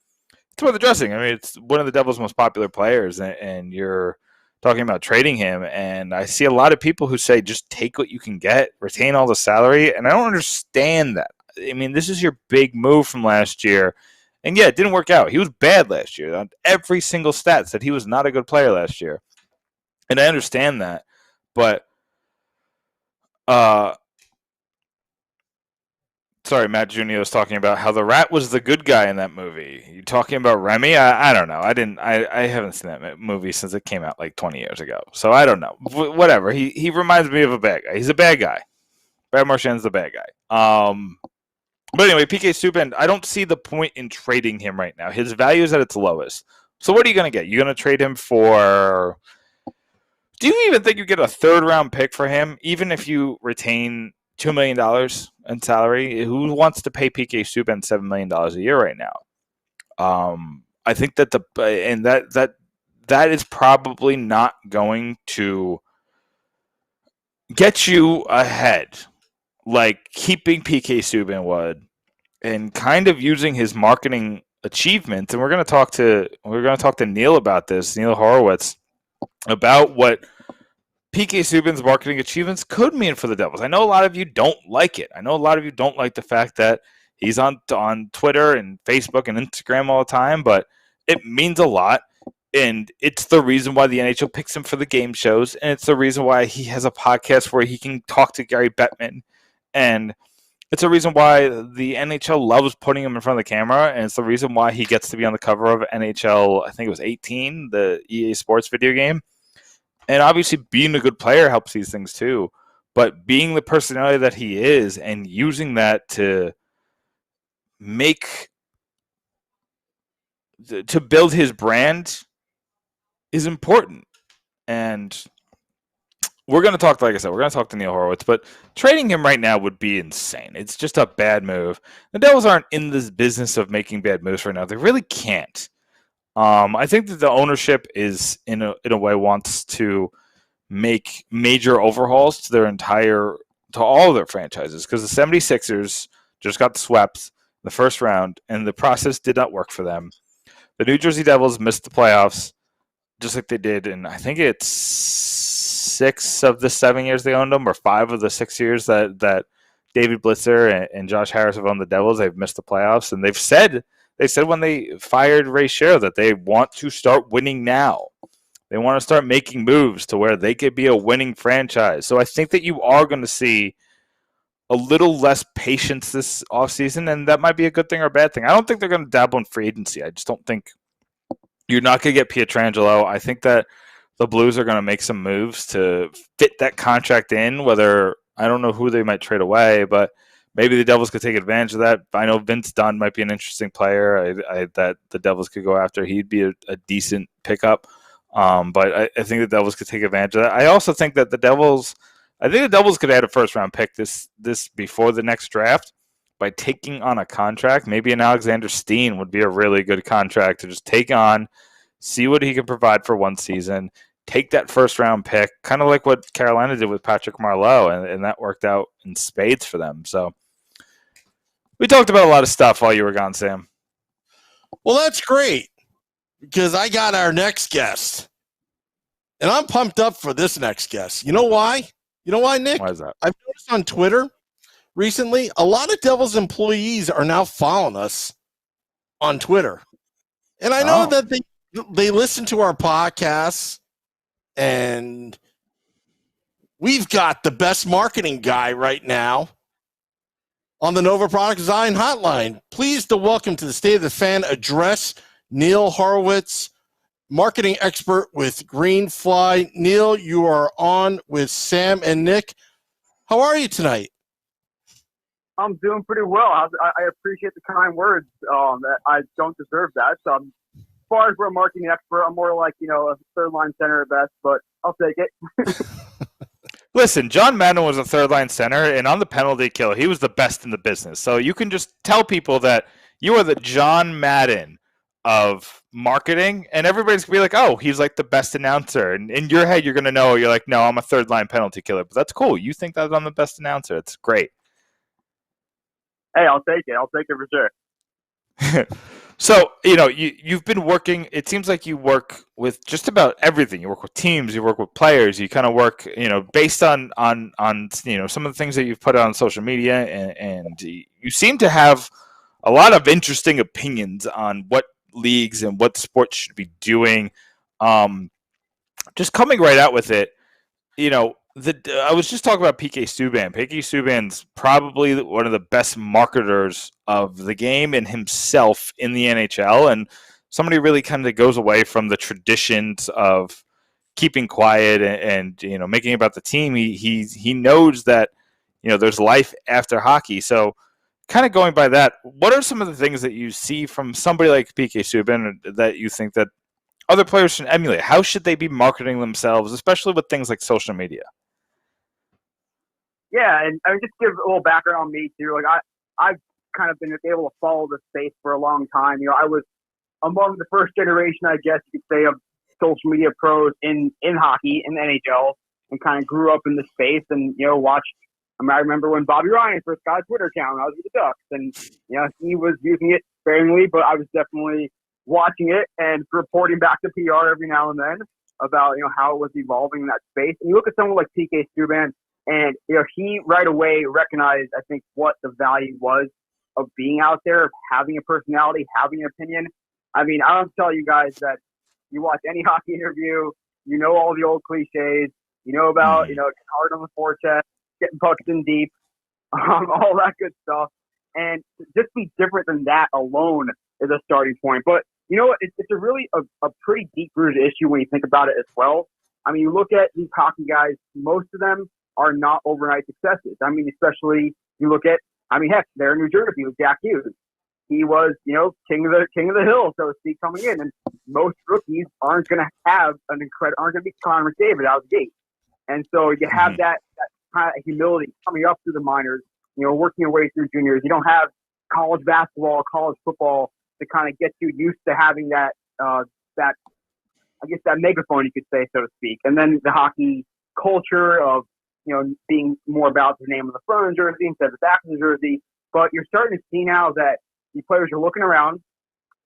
it's worth addressing. I mean, it's one of the Devils' most popular players, and you're talking about trading him. And I see a lot of people who say just take what you can get, retain all the salary, and I don't understand that. I mean, this is your big move from last year. And yeah, it didn't work out. He was bad last year. On every single stat said he was not a good player last year. And I understand that, but sorry, Matt Jr. was talking about how the rat was the good guy in that movie. You talking about Remy? I don't know. I haven't seen that movie since it came out like 20 years ago. So I don't know. Whatever. He reminds me of a bad guy. He's a bad guy. Brad Marchand's the bad guy. But anyway, PK Subban, I don't see the point in trading him right now. His value is at its lowest. So what are you going to get? You're going to trade him for... Do you even think you get a third-round pick for him, even if you retain $2 million in salary? Who wants to pay PK Subban $7 million a year right now? I think that that is probably not going to get you ahead, like keeping PK Subban would, and kind of using his marketing achievements. And we're going to talk to Neil about this, Neil Horowitz, about what PK Subban's marketing achievements could mean for the Devils. I know a lot of you don't like it. I know a lot of you don't like the fact that he's on Twitter and Facebook and Instagram all the time, but it means a lot. And it's the reason why the NHL picks him for the game shows. And it's the reason why he has a podcast where he can talk to Gary Bettman. And it's the reason why the NHL loves putting him in front of the camera. And it's the reason why he gets to be on the cover of NHL, I think it was 18, the EA Sports video game. And obviously being a good player helps these things too. But being the personality that he is and using that to build his brand is important. And we're going to talk, like I said, we're going to talk to Neil Horowitz, but trading him right now would be insane. It's just a bad move. The Devils aren't in this business of making bad moves right now. They really can't. I think that the ownership is in a way wants to make major overhauls to all of their franchises, because the 76ers just got swept in the first round and the process did not work for them. The New Jersey Devils missed the playoffs just like they did in, I think it's 6 of the 7 years they owned them, or 5 of the 6 years that David Blitzer and Josh Harris have owned the Devils. They've missed the playoffs, and they said when they fired Ray Shero that they want to start winning now. They want to start making moves to where they could be a winning franchise. So I think that you are going to see a little less patience this offseason, and that might be a good thing or a bad thing. I don't think they're going to dabble in free agency. I just don't think you're not going to get Pietrangelo. I think that the Blues are going to make some moves to fit that contract in, whether I don't know who they might trade away, but maybe the Devils could take advantage of that. I know Vince Dunn might be an interesting player that the Devils could go after. He'd be a decent pickup. But I think the Devils could take advantage of that. I also think that the Devils could add a first-round pick this before the next draft by taking on a contract. Maybe an Alexander Steen would be a really good contract to just take on, see what he can provide for one season, take that first-round pick, kind of like what Carolina did with Patrick Marleau, and that worked out in spades for them. So we talked about a lot of stuff while you were gone, Sam. Well, that's great because I got our next guest, and I'm pumped up for this next guest. You know why? You know why, Nick? Why is that? I've noticed on Twitter recently, a lot of Devils employees are now following us on Twitter. And I know that they listen to our podcasts, and we've got the best marketing guy right now on the Nova Product Design Hotline. Pleased to welcome to the State of the Fan address, Neil Horowitz, marketing expert with Greenfly. Neil, you are on with Sam and Nick. How are you tonight? I'm doing pretty well. I appreciate the kind words. I don't deserve that. So as far as we're a marketing expert, I'm more like, a third-line center at best, but I'll take it. Listen, John Madden was a third-line center, and on the penalty kill, he was the best in the business. So you can just tell people that you are the John Madden of marketing, and everybody's going to be like, oh, he's like the best announcer. And in your head, you're going to know, you're like, no, I'm a third-line penalty killer. But that's cool. You think that I'm the best announcer. It's great. Hey, I'll take it. I'll take it for sure. So, you've been working, it seems like you work with just about everything. You work with teams, you work with players, you kind of work, based on some of the things that you've put out on social media, and you seem to have a lot of interesting opinions on what leagues and what sports should be doing. Just coming right out with it, I was just talking about PK Subban. PK Subban's probably one of the best marketers of the game and himself in the NHL, and somebody really kind of goes away from the traditions of keeping quiet and making it about the team. He knows that there's life after hockey. So kind of going by that, what are some of the things that you see from somebody like PK Subban that you think that other players should emulate? How should they be marketing themselves, especially with things like social media? Yeah, and I mean, just to give a little background on me too. Like I've kind of been able to follow this space for a long time. I was among the first generation, I guess you could say, of social media pros in hockey, in the NHL, and kind of grew up in the space and watched. I remember when Bobby Ryan first got a Twitter account when I was with the Ducks, and he was using it sparingly, but I was definitely watching it and reporting back to PR every now and then about how it was evolving in that space. And you look at someone like PK Subban. And, he right away recognized, I think, what the value was of being out there, of having a personality, having an opinion. I mean, I don't tell you guys that you watch any hockey interview, all the old cliches, about, getting hard on the forechest, getting pucks in deep, all that good stuff. And just be different than that alone is a starting point. But, it's a really a pretty deep-rooted issue when you think about it as well. I mean, you look at these hockey guys, most of them are not overnight successes. I mean, especially you look at, heck, there in New Jersey with Jack Hughes. He was, king of the hill, so to speak, coming in. And most rookies aren't going to have aren't going to be Connor McDavid out of the gate. And so you have that kind of humility coming up through the minors, working your way through juniors. You don't have college basketball, college football to kind of get you used to having that megaphone, you could say, so to speak. And then the hockey culture of, being more about the name of the front of the jersey instead of the back of the jersey. But you're starting to see now that the players are looking around.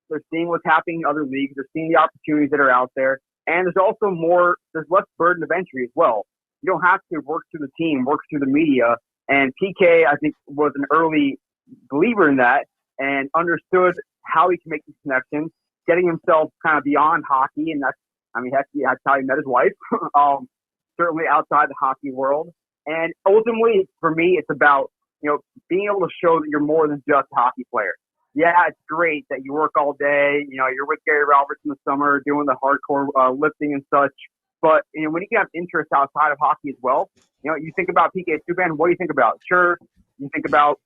They're seeing what's happening in other leagues. They're seeing the opportunities that are out there. And there's less burden of entry as well. You don't have to work through the team, work through the media. And PK, I think, was an early believer in that and understood how he can make these connections, getting himself kind of beyond hockey. And that's I mean, heck, that's how he met his wife. Certainly outside the hockey world. And ultimately, for me, it's about, being able to show that you're more than just a hockey player. Yeah, it's great that you work all day. You're with Gary Roberts in the summer doing the hardcore lifting and such. But, when you have interests outside of hockey as well, you think about PK Subban, what do you think about? Sure, you think about,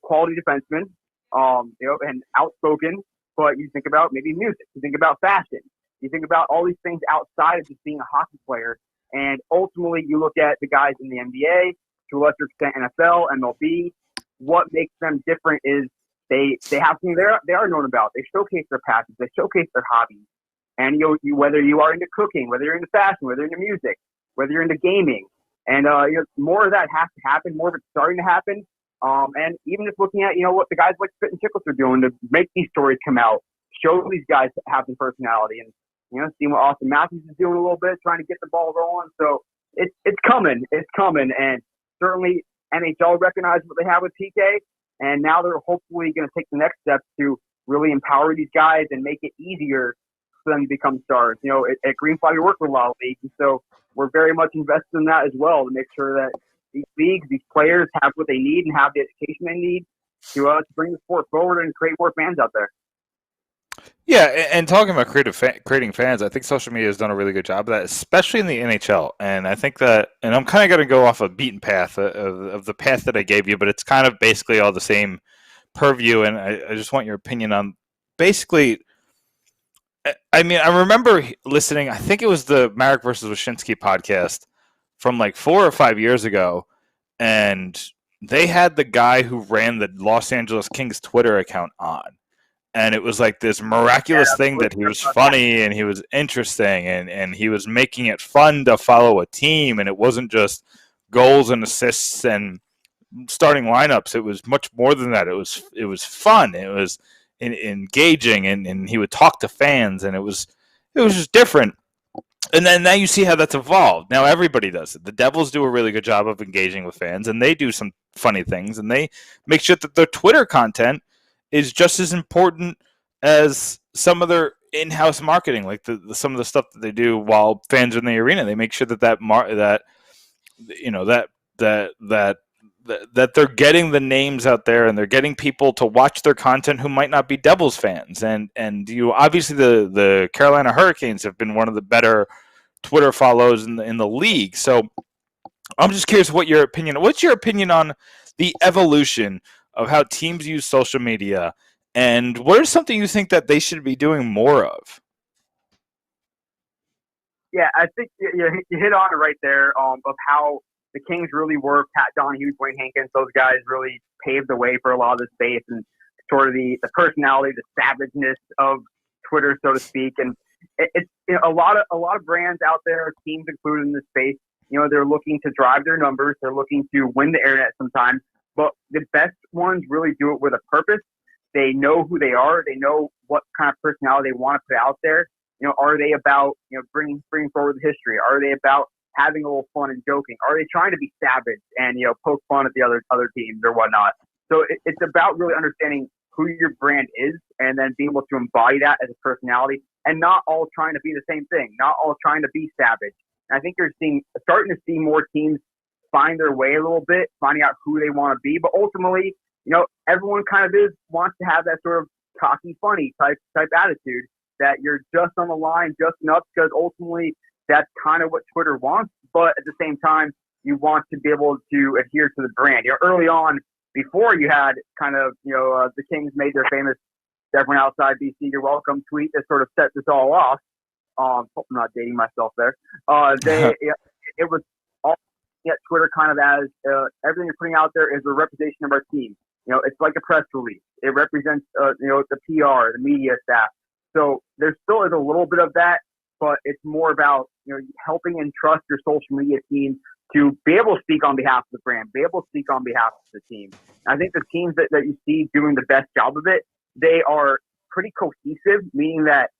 quality defensemen, and outspoken, but you think about maybe music. You think about fashion. You think about all these things outside of just being a hockey player. And ultimately, you look at the guys in the NBA, to a lesser extent NFL, MLB. What makes them different is they have something they are known about. They showcase their passions. They showcase their hobbies. And whether you are into cooking, whether you're into fashion, whether you're into music, whether you're into gaming, and more of that has to happen. More of it's starting to happen. And even just looking at what the guys like Spit and Chicklets are doing to make these stories come out, show these guys have some personality, and seeing what Austin Matthews is doing a little bit, trying to get the ball rolling. So it's coming, and certainly NHL recognized what they have with PK, and now they're hopefully going to take the next steps to really empower these guys and make it easier for them to become stars. At Greenfly, we work with a lot of leagues, and so we're very much invested in that as well to make sure that these leagues, these players have what they need and have the education they need to bring the sport forward and create more fans out there. Yeah, and talking about creating fans, I think social media has done a really good job of that, especially in the NHL. And I think that, and I'm kind of going to go off a beaten path of the path that I gave you, but it's kind of basically all the same purview. And I just want your opinion on basically. I mean, I remember listening. I think it was the Marek versus Wyshynski podcast from like 4 or 5 years ago, and they had the guy who ran the Los Angeles Kings Twitter account on. And it was like this miraculous thing that he was funny and he was interesting and he was making it fun to follow a team. And it wasn't just goals and assists and starting lineups. It was much more than that. It was fun. It was engaging and he would talk to fans and it was just different. And then now you see how that's evolved. Now everybody does it. The Devils do a really good job of engaging with fans and they do some funny things and they make sure that their Twitter content is just as important as some of their in-house marketing, like some of the stuff that they do while fans are in the arena. They make sure that they're getting the names out there and they're getting people to watch their content who might not be Devils fans. And obviously the Carolina Hurricanes have been one of the better Twitter follows in the league. So I'm just curious what's your opinion on the evolution of how teams use social media, and what is something you think that they should be doing more of? Yeah, I think you hit on it right there of how the Kings really were. Pat Donahue, Dwayne Hankins, those guys really paved the way for a lot of the space and sort of the personality, the savageness of Twitter, so to speak. And it's a lot of brands out there, teams included in this space. They're looking to drive their numbers. They're looking to win the internet sometimes. But the best ones really do it with a purpose. They know who they are. They know what kind of personality they want to put out there. Are they about, bringing forward the history? Are they about having a little fun and joking? Are they trying to be savage and, poke fun at the other teams or whatnot? So it's about really understanding who your brand is and then being able to embody that as a personality and not all trying to be the same thing, not all trying to be savage. And I think you're starting to see more teams find their way a little bit, finding out who they want to be. But ultimately, everyone kind of wants to have that sort of cocky, funny type attitude that you're just on the line, just enough, because ultimately that's kind of what Twitter wants. But at the same time, you want to be able to adhere to the brand. Early on, before you had kind of, the Kings made their famous "Everyone outside BC, you're welcome" tweet that sort of set this all off. Hope I'm not dating myself there. It was all at Twitter kind of as everything you're putting out there is a representation of our team. It's like a press release. It represents, the PR, the media staff. So there still is a little bit of that, but it's more about, helping and trust your social media team to be able to speak on behalf of the brand, be able to speak on behalf of the team. I think the teams that you see doing the best job of it, they are pretty cohesive, meaning that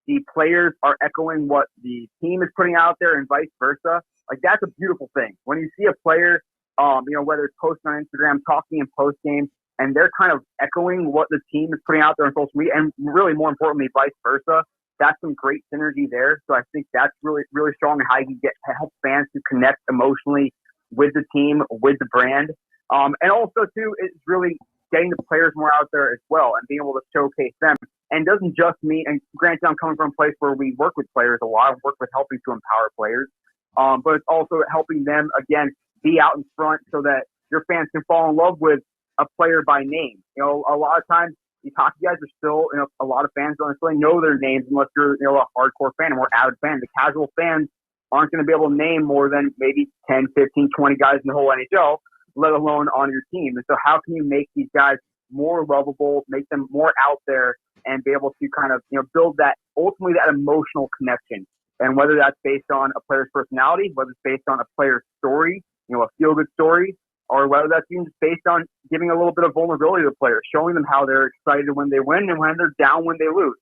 the players are echoing what the team is putting out there and vice versa. Like, that's a beautiful thing. When you see a player, whether it's posting on Instagram, talking in post game, and they're kind of echoing what the team is putting out there on social media, and really more importantly, vice versa, that's some great synergy there. So I think that's really, really strong in how you can help fans to connect emotionally with the team, with the brand. And also, too, it's really getting the players more out there as well and being able to showcase them. And it doesn't just mean, and granted, I'm coming from a place where we work with players a lot, work with helping to empower players, but it's also helping them, again, be out in front so that your fans can fall in love with a player by name. You know, a lot of times, these hockey guys are still, you know, a lot of fans don't necessarily know their names unless you're, you know, a hardcore fan, a more avid fan. The casual fans aren't going to be able to name more than maybe 10, 15, 20 guys in the whole NHL, let alone on your team. And so how can you make these guys more lovable, make them more out there, and be able to kind of, you know, build that, ultimately that emotional connection. And whether that's based on a player's personality, whether it's based on a player's story, you know, a feel-good story, or whether that's even just based on giving a little bit of vulnerability to the players, showing them how they're excited when they win and when they're down when they lose.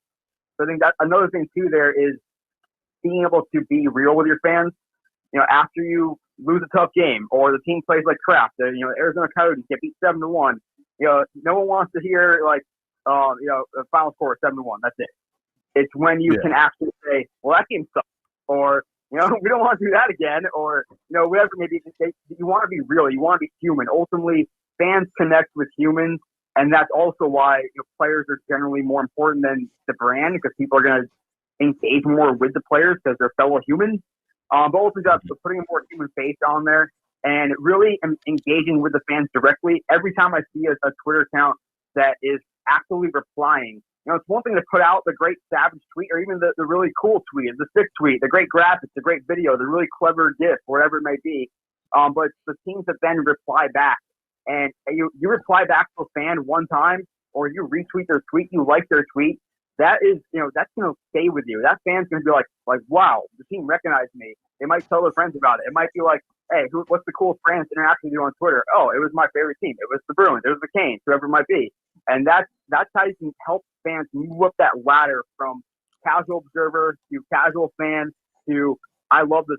So I think that another thing too there is being able to be real with your fans. You know, after you lose a tough game or the team plays like crap, the, you know, Arizona Coyotes get beat 7-1. You know, no one wants to hear like, you know, the final score 7-1. That's it. It's when you can actually say, well, that game sucks, or, you know, we don't want to do that again, or, you know, whatever. Maybe you want to be real. You want to be human. Ultimately, fans connect with humans, and that's also why, you know, players are generally more important than the brand, because people are going to engage more with the players because they're fellow humans. But also just putting a more human face on there and really engaging with the fans directly. Every time I see a Twitter account that is actively replying, you know, it's one thing to put out the great savage tweet or even the really cool tweet, the sick tweet, the great graphics, the great video, the really clever GIF, whatever it may be. But it's the teams that then reply back. And you reply back to a fan one time, or you retweet their tweet, you like their tweet, that is, you know, that's going to stay with you. That fan's going to be like, wow, the team recognized me. They might tell their friends about it. It might be like, hey, what's the coolest France interaction you do on Twitter? Oh, it was my favorite team. It was the Bruins. It was the Canes, whoever it might be. And that's how you can help fans move up that ladder from casual observer to casual fan to I love this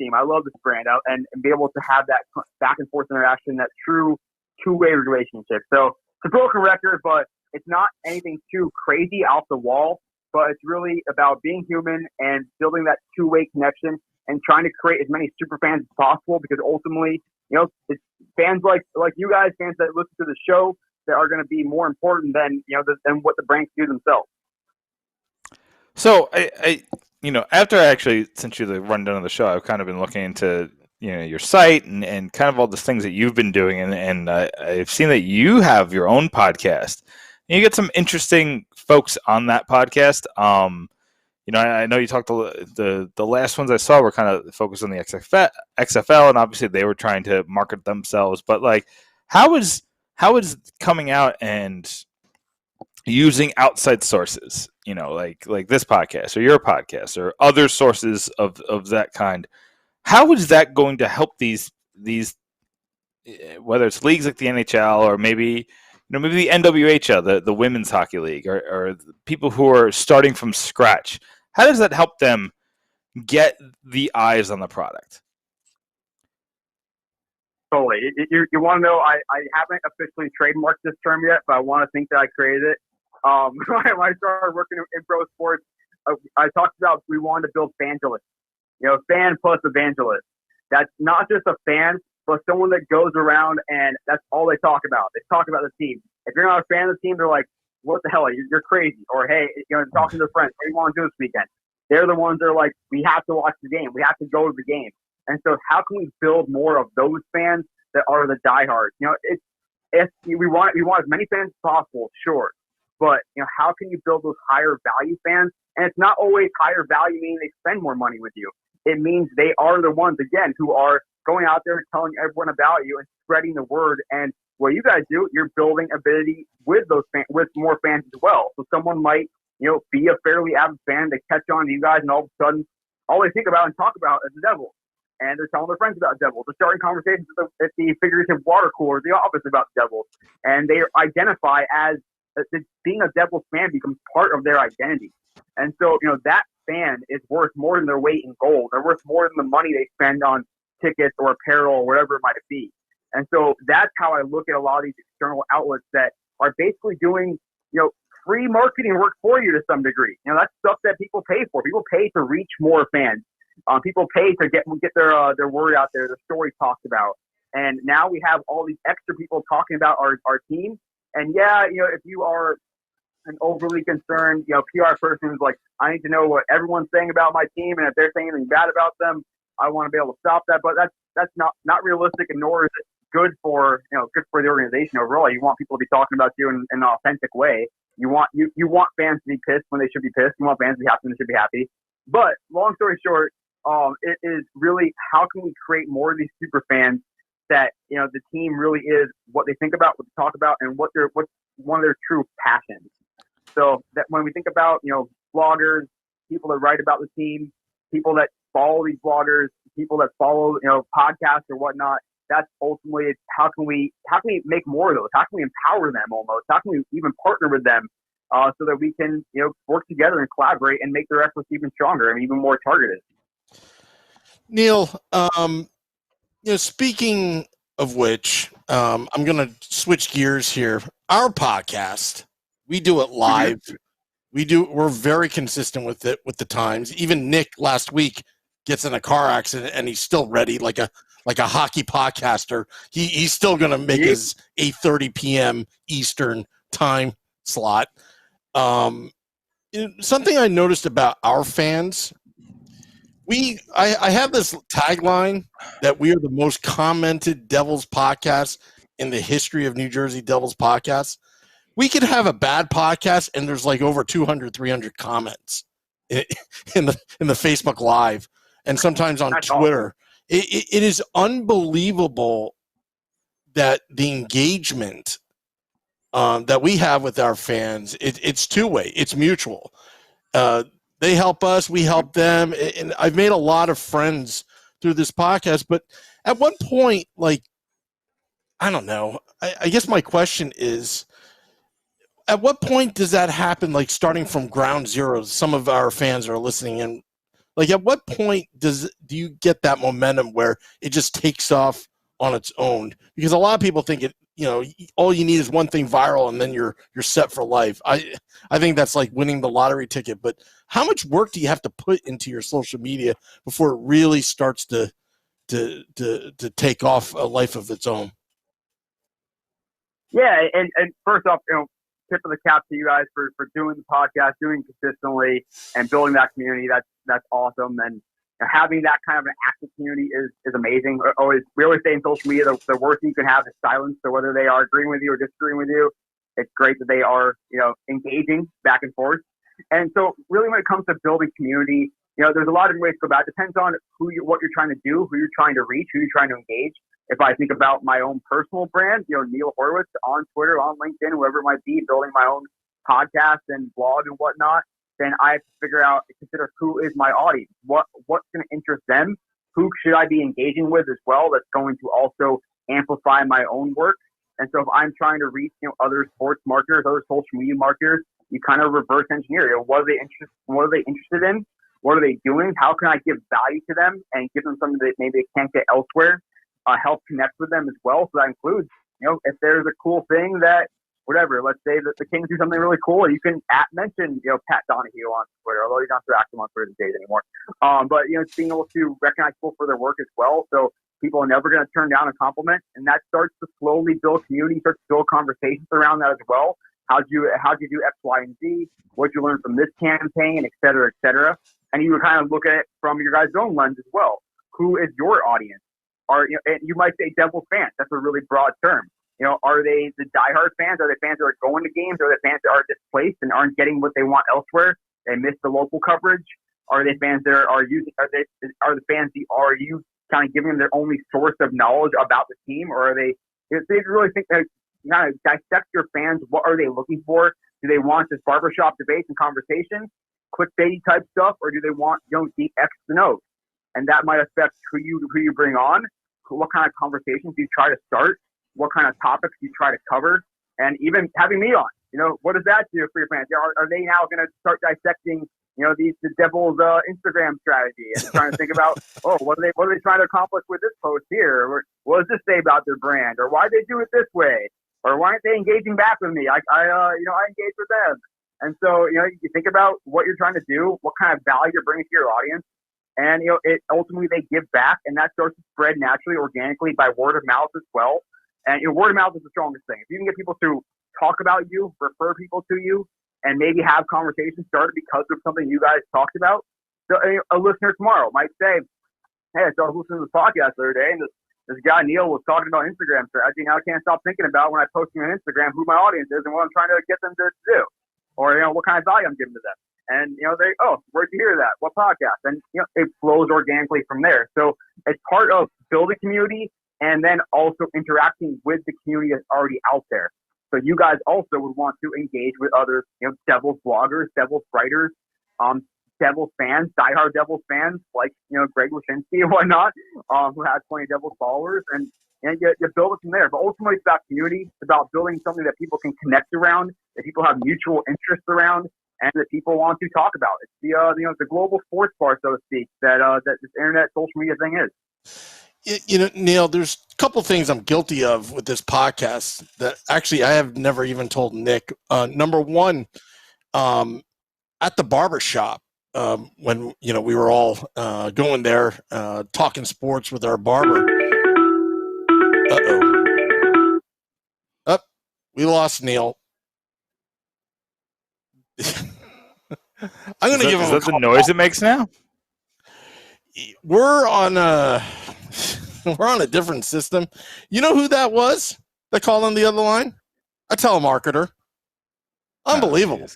team. I love this brand, and be able to have that back and forth interaction, that true two-way relationship. So it's a broken record, but it's not anything too crazy off the wall, but it's really about being human and building that two-way connection and trying to create as many super fans as possible, because ultimately, you know, it's fans like you guys, fans that listen to the show, that are going to be more important than, you know, than what the brands do themselves. So I you know, after I actually sent you the rundown of the show, I've kind of been looking into, you know, your site and kind of all the things that you've been doing, and I've seen that you have your own podcast. And you get some interesting folks on that podcast. You know, I know you talked the last ones I saw were kind of focused on the XFL, and obviously they were trying to market themselves. But like, how is coming out and using outside sources, you know, like this podcast or your podcast or other sources of that kind? How is that going to help these whether it's leagues like the NHL or maybe the NWHL, the Women's Hockey League, or people who are starting from scratch? How does that help them get the eyes on the product? Totally. You want to know, I haven't officially trademarked this term yet, but I want to think that I created it. When I started working in pro sports, I talked about we wanted to build fangelists. You know, fan plus evangelist. That's not just a fan, but someone that goes around and that's all they talk about. They talk about the team. If you're not a fan of the team, they're like, what the hell? You're crazy. Or, hey, you know, talking to their friends, what do you want to do this weekend? They're the ones that are like, we have to watch the game. We have to go to the game. And so how can we build more of those fans that are the diehards? You know, we want as many fans as possible, sure. But, you know, how can you build those higher value fans? And it's not always higher value meaning they spend more money with you. It means they are the ones, again, who are going out there and telling everyone about you and spreading the word. And what you guys do, you're building ability with those fans, with more fans as well. So someone might, you know, be a fairly avid fan. They catch on to you guys, and all of a sudden, all they think about and talk about is the Devils. And they're telling their friends about Devils. They're starting conversations at the figurative water cooler at the office about Devils. And they identify as being a Devils fan becomes part of their identity. And so, you know, that fan is worth more than their weight in gold. They're worth more than the money they spend on tickets or apparel or whatever it might be. And so that's how I look at a lot of these external outlets that are basically doing, you know, free marketing work for you to some degree. You know, that's stuff that people pay for. People pay to reach more fans. People pay to get their word out there, their story talked about. And now we have all these extra people talking about our team. And yeah, you know, if you are an overly concerned, you know, PR person who's like, I need to know what everyone's saying about my team, and if they're saying anything bad about them, I want to be able to stop that. But that's not realistic, and nor is it good for the organization overall. You want people to be talking about you in an authentic way. You want fans to be pissed when they should be pissed. You want fans to be happy when they should be happy. But long story short, it is really, how can we create more of these super fans that, you know, the team really is what they think about, what they talk about, and what's one of their true passions. So that when we think about, you know, bloggers, people that write about the team, people that follow these bloggers, people that follow, you know, podcasts or whatnot, that's ultimately how can we make more of those? How can we empower them almost? How can we even partner with them so that we can, you know, work together and collaborate and make their efforts even stronger and even more targeted? Neil, you know, speaking of which, I'm going to switch gears here. Our podcast, we do it live. We're very consistent with it, with the times. Even Nick last week gets in a car accident and he's still ready, like a hockey podcaster. He's still going to make his 8:30 p.m. Eastern time slot. Something I noticed about our fans, I have this tagline that we are the most commented Devils podcast in the history of New Jersey Devils podcasts. We could have a bad podcast and there's like over 200, 300 comments in the Facebook Live and sometimes on Twitter. Awesome. It is unbelievable that the engagement that we have with our fans, it's two-way. It's mutual. They help us, we help them, and I've made a lot of friends through this podcast. But at one point, like, I don't know, I guess my question is, at what point does that happen, like starting from ground zero? Some of our fans are listening in. Like, at what point do you get that momentum where it just takes off on its own? Because a lot of people think all you need is one thing viral and then you're set for life. I think that's like winning the lottery ticket. But how much work do you have to put into your social media before it really starts to take off a life of its own? Yeah, and first off, you know, tip of the cap to you guys for doing the podcast, doing it consistently, and building that community. That's awesome. And having that kind of an active community is amazing. We always say in social media, the worst you can have is silence. So whether they are agreeing with you or disagreeing with you, it's great that they are, you know, engaging back and forth. And so really when it comes to building community, you know, there's a lot of ways to go about it. It depends on what you're trying to do, who you're trying to reach, who you're trying to engage. If I think about my own personal brand, you know, Neil Horowitz on Twitter, on LinkedIn, whoever it might be, building my own podcast and blog and whatnot, then I have to consider who is my audience, what's going to interest them, who should I be engaging with as well that's going to also amplify my own work. And so if I'm trying to reach, you know, other sports marketers, other social media marketers, you kind of reverse engineer. You know, what are they interested in? What are they doing? How can I give value to them and give them something that maybe they can't get elsewhere? Help connect with them as well. So that includes, you know, if there's a cool thing that, whatever, let's say that the Kings do something really cool, you can mention, you know, Pat Donahue on Twitter, although he's not so active on Twitter these days anymore. But, you know, being able to recognize people for their work as well. So people are never going to turn down a compliment, and that starts to slowly build community, starts to build conversations around that as well. How'd you do X, Y, and Z? What'd you learn from this campaign, et cetera, et cetera? And you kind of look at it from your guys' own lens as well. Who is your audience? And you might say Devils fans. That's a really broad term. You know, are they the diehard fans? Are they fans that are going to games? Are they fans that are displaced and aren't getting what they want elsewhere? They miss the local coverage. Are they fans that are the fans that are you kind of giving them their only source of knowledge about the team, or are they? If they really think that, you kind of dissect your fans. What are they looking for? Do they want just barbershop debates and conversations, clickbaity type stuff, or do they want, you know, deep X and O's? And that might affect who you bring on, what kind of conversations you try to start, what kind of topics you try to cover, and even having me on. You know, what does that do for your fans? Are they now going to start dissecting, you know, the Devils Instagram strategy and trying to think about, what are they trying to accomplish with this post here? Or what does this say about their brand? Or why they do it this way? Or why aren't they engaging back with me? I engage with them. And so, you think about what you're trying to do, what kind of value you're bringing to your audience, and, it ultimately they give back, and that starts to spread naturally, organically by word of mouth as well. And word of mouth is the strongest thing. If you can get people to talk about you, refer people to you, and maybe have conversations started because of something you guys talked about. So a listener tomorrow might say, hey, so I was listening to the podcast the other day, and this guy, Neil, was talking about Instagram strategy. Now I can't stop thinking about when I post on Instagram who my audience is and what I'm trying to get them to do, or, what kind of value I'm giving to them. And, they, oh, where'd you hear that? What podcast? And, it flows organically from there. So it's part of building community and then also interacting with the community that's already out there. So you guys also would want to engage with other, Devils bloggers, Devils writers, Devils fans, diehard Devils fans like, Greg Wyshynski and whatnot, who has plenty of Devils followers. And you build it from there. But ultimately, it's about community. It's about building something that people can connect around, that people have mutual interests around, and that people want to talk about. It's the global sports bar, so to speak, that this internet social media thing is. Neil, there's a couple things I'm guilty of with this podcast that actually I have never even told Nick. Number one, at the barber shop, when we were all going there talking sports with our barber. We lost Neil. I'm going to give him. Is that the noise it makes now? We're on a different system. You know who that was that called on the other line? A telemarketer. Unbelievable.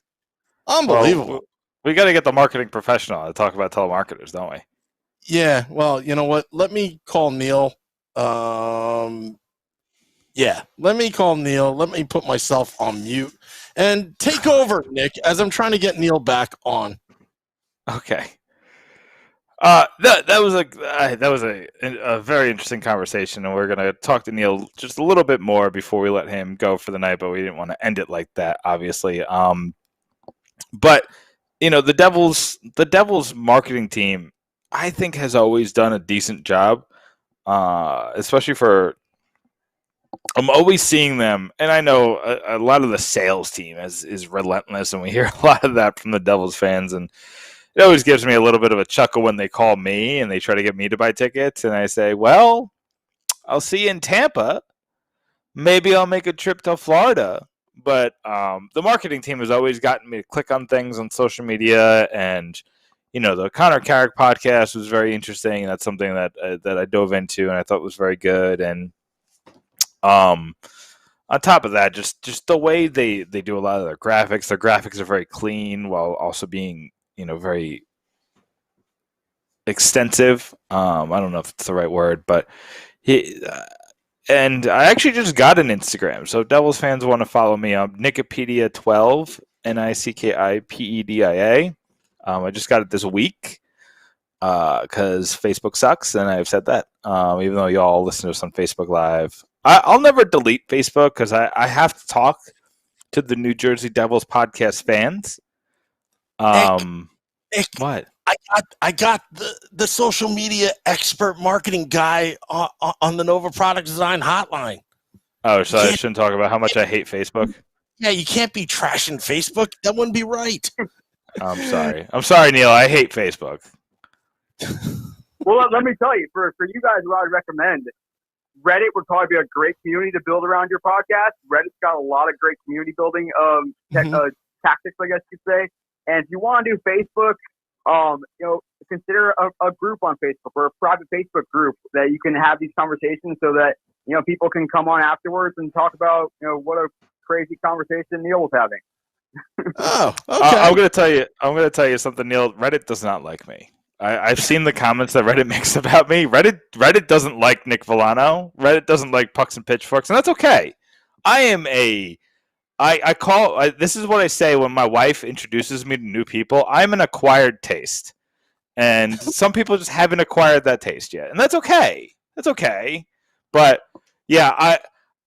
Unbelievable. Well, we got to get the marketing professional to talk about telemarketers, don't we? Yeah. Well, you know what? Let me call Neil. Let me call Neil. Let me put myself on mute and take over, Nick, as I'm trying to get Neil back on. Okay. That was a very interesting conversation, and we're gonna talk to Neil just a little bit more before we let him go for the night. But we didn't want to end it like that, obviously. But the Devils marketing team, I think, has always done a decent job, especially for. I'm always seeing them, and I know a lot of the sales team is relentless, and we hear a lot of that from the Devils fans, and it always gives me a little bit of a chuckle when they call me and they try to get me to buy tickets, and I say, well, I'll see you in Tampa. Maybe I'll make a trip to Florida. But the marketing team has always gotten me to click on things on social media, and the Connor Carrick podcast was very interesting, and that's something that I dove into and I thought was very good. And on top of that, just the way they do a lot of their graphics are very clean while also being very extensive. I don't know if it's the right word, but and I actually just got an Instagram. So Devils fans want to follow me. I'm Nickipedia12, Nickipedia. I just got it this week because Facebook sucks, and I've said that. Even though y'all listen to us on Facebook Live, I'll never delete Facebook because I have to talk to the New Jersey Devils podcast fans. Nick, what? I got the social media expert marketing guy on the Nova Product Design hotline. Oh, so I shouldn't talk about how much I hate Facebook? Yeah, you can't be trashing Facebook. That wouldn't be right. I'm sorry, Neil. I hate Facebook. Well, let me tell you, for you guys, what I'd recommend, Reddit would probably be a great community to build around your podcast. Reddit's got a lot of great community building tactics, I guess you'd say. And if you want to do Facebook, consider a group on Facebook or a private Facebook group that you can have these conversations so that, people can come on afterwards and talk about, what a crazy conversation Neil was having. Oh, okay. I'm going to tell you something, Neil. Reddit does not like me. I've seen the comments that Reddit makes about me. Reddit doesn't like Nick Villano. Reddit doesn't like Pucks and Pitchforks, and that's okay. This is what I say when my wife introduces me to new people. I'm an acquired taste. And some people just haven't acquired that taste yet. And that's okay. That's okay. But yeah,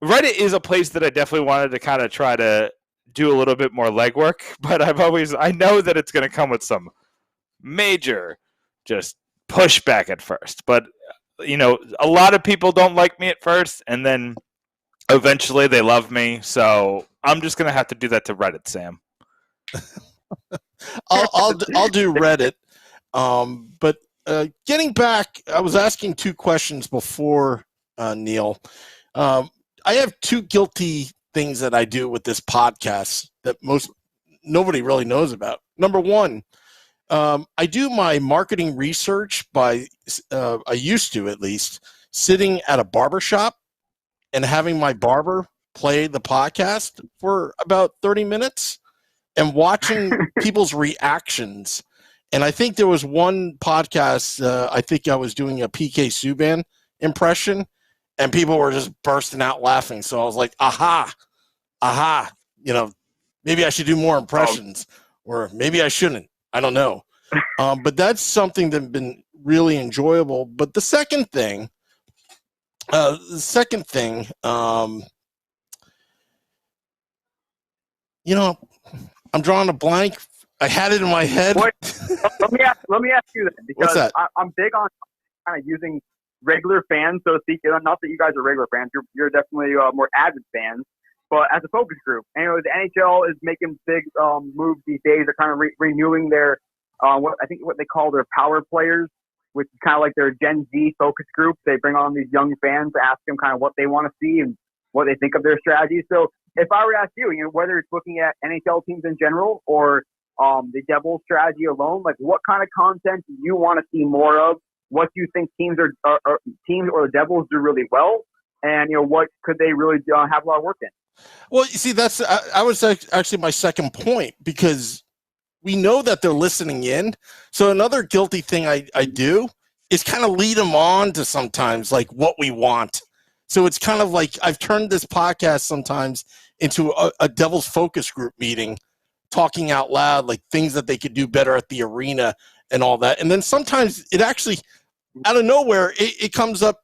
Reddit is a place that I definitely wanted to kind of try to do a little bit more legwork, but I know that it's going to come with some major just pushback at first. But a lot of people don't like me at first, and then eventually they love me. So I'm just going to have to do that to Reddit, Sam. I'll do Reddit. But getting back, I was asking two questions before, Neil. I have two guilty things that I do with this podcast that nobody really knows about. Number one, I do my marketing research by, I used to at least, sitting at a barber shop and having my barber play the podcast for about 30 minutes and watching people's reactions. And I think there was one podcast, I think I was doing a PK Subban impression, and people were just bursting out laughing. So I was like, aha, maybe I should do more impressions, or maybe I shouldn't. I don't know. But that's something that's been really enjoyable. But the second thing, I'm drawing a blank. I had it in my head. Wait, let me ask you that, because I'm big on kind of using regular fans, so to speak. Not that you guys are regular fans. You're definitely more avid fans. But as a focus group, anyway, the NHL is making big moves these days. They're kind of renewing their what they call their power players, which is kind of like their Gen Z focus group. They bring on these young fans to ask them kind of what they want to see and what they think of their strategies. So if I were to ask you, whether it's looking at NHL teams in general or the Devils strategy alone, like what kind of content do you want to see more of? What do you think teams or the Devils do really well? And, what could they really have a lot of work in? Well, you see, that's I was actually my second point, because we know that they're listening in. So another guilty thing I do is kind of lead them on to sometimes like what we want. So it's kind of like I've turned this podcast sometimes into a Devils focus group meeting, talking out loud, like things that they could do better at the arena and all that. And then sometimes it actually, out of nowhere, it comes up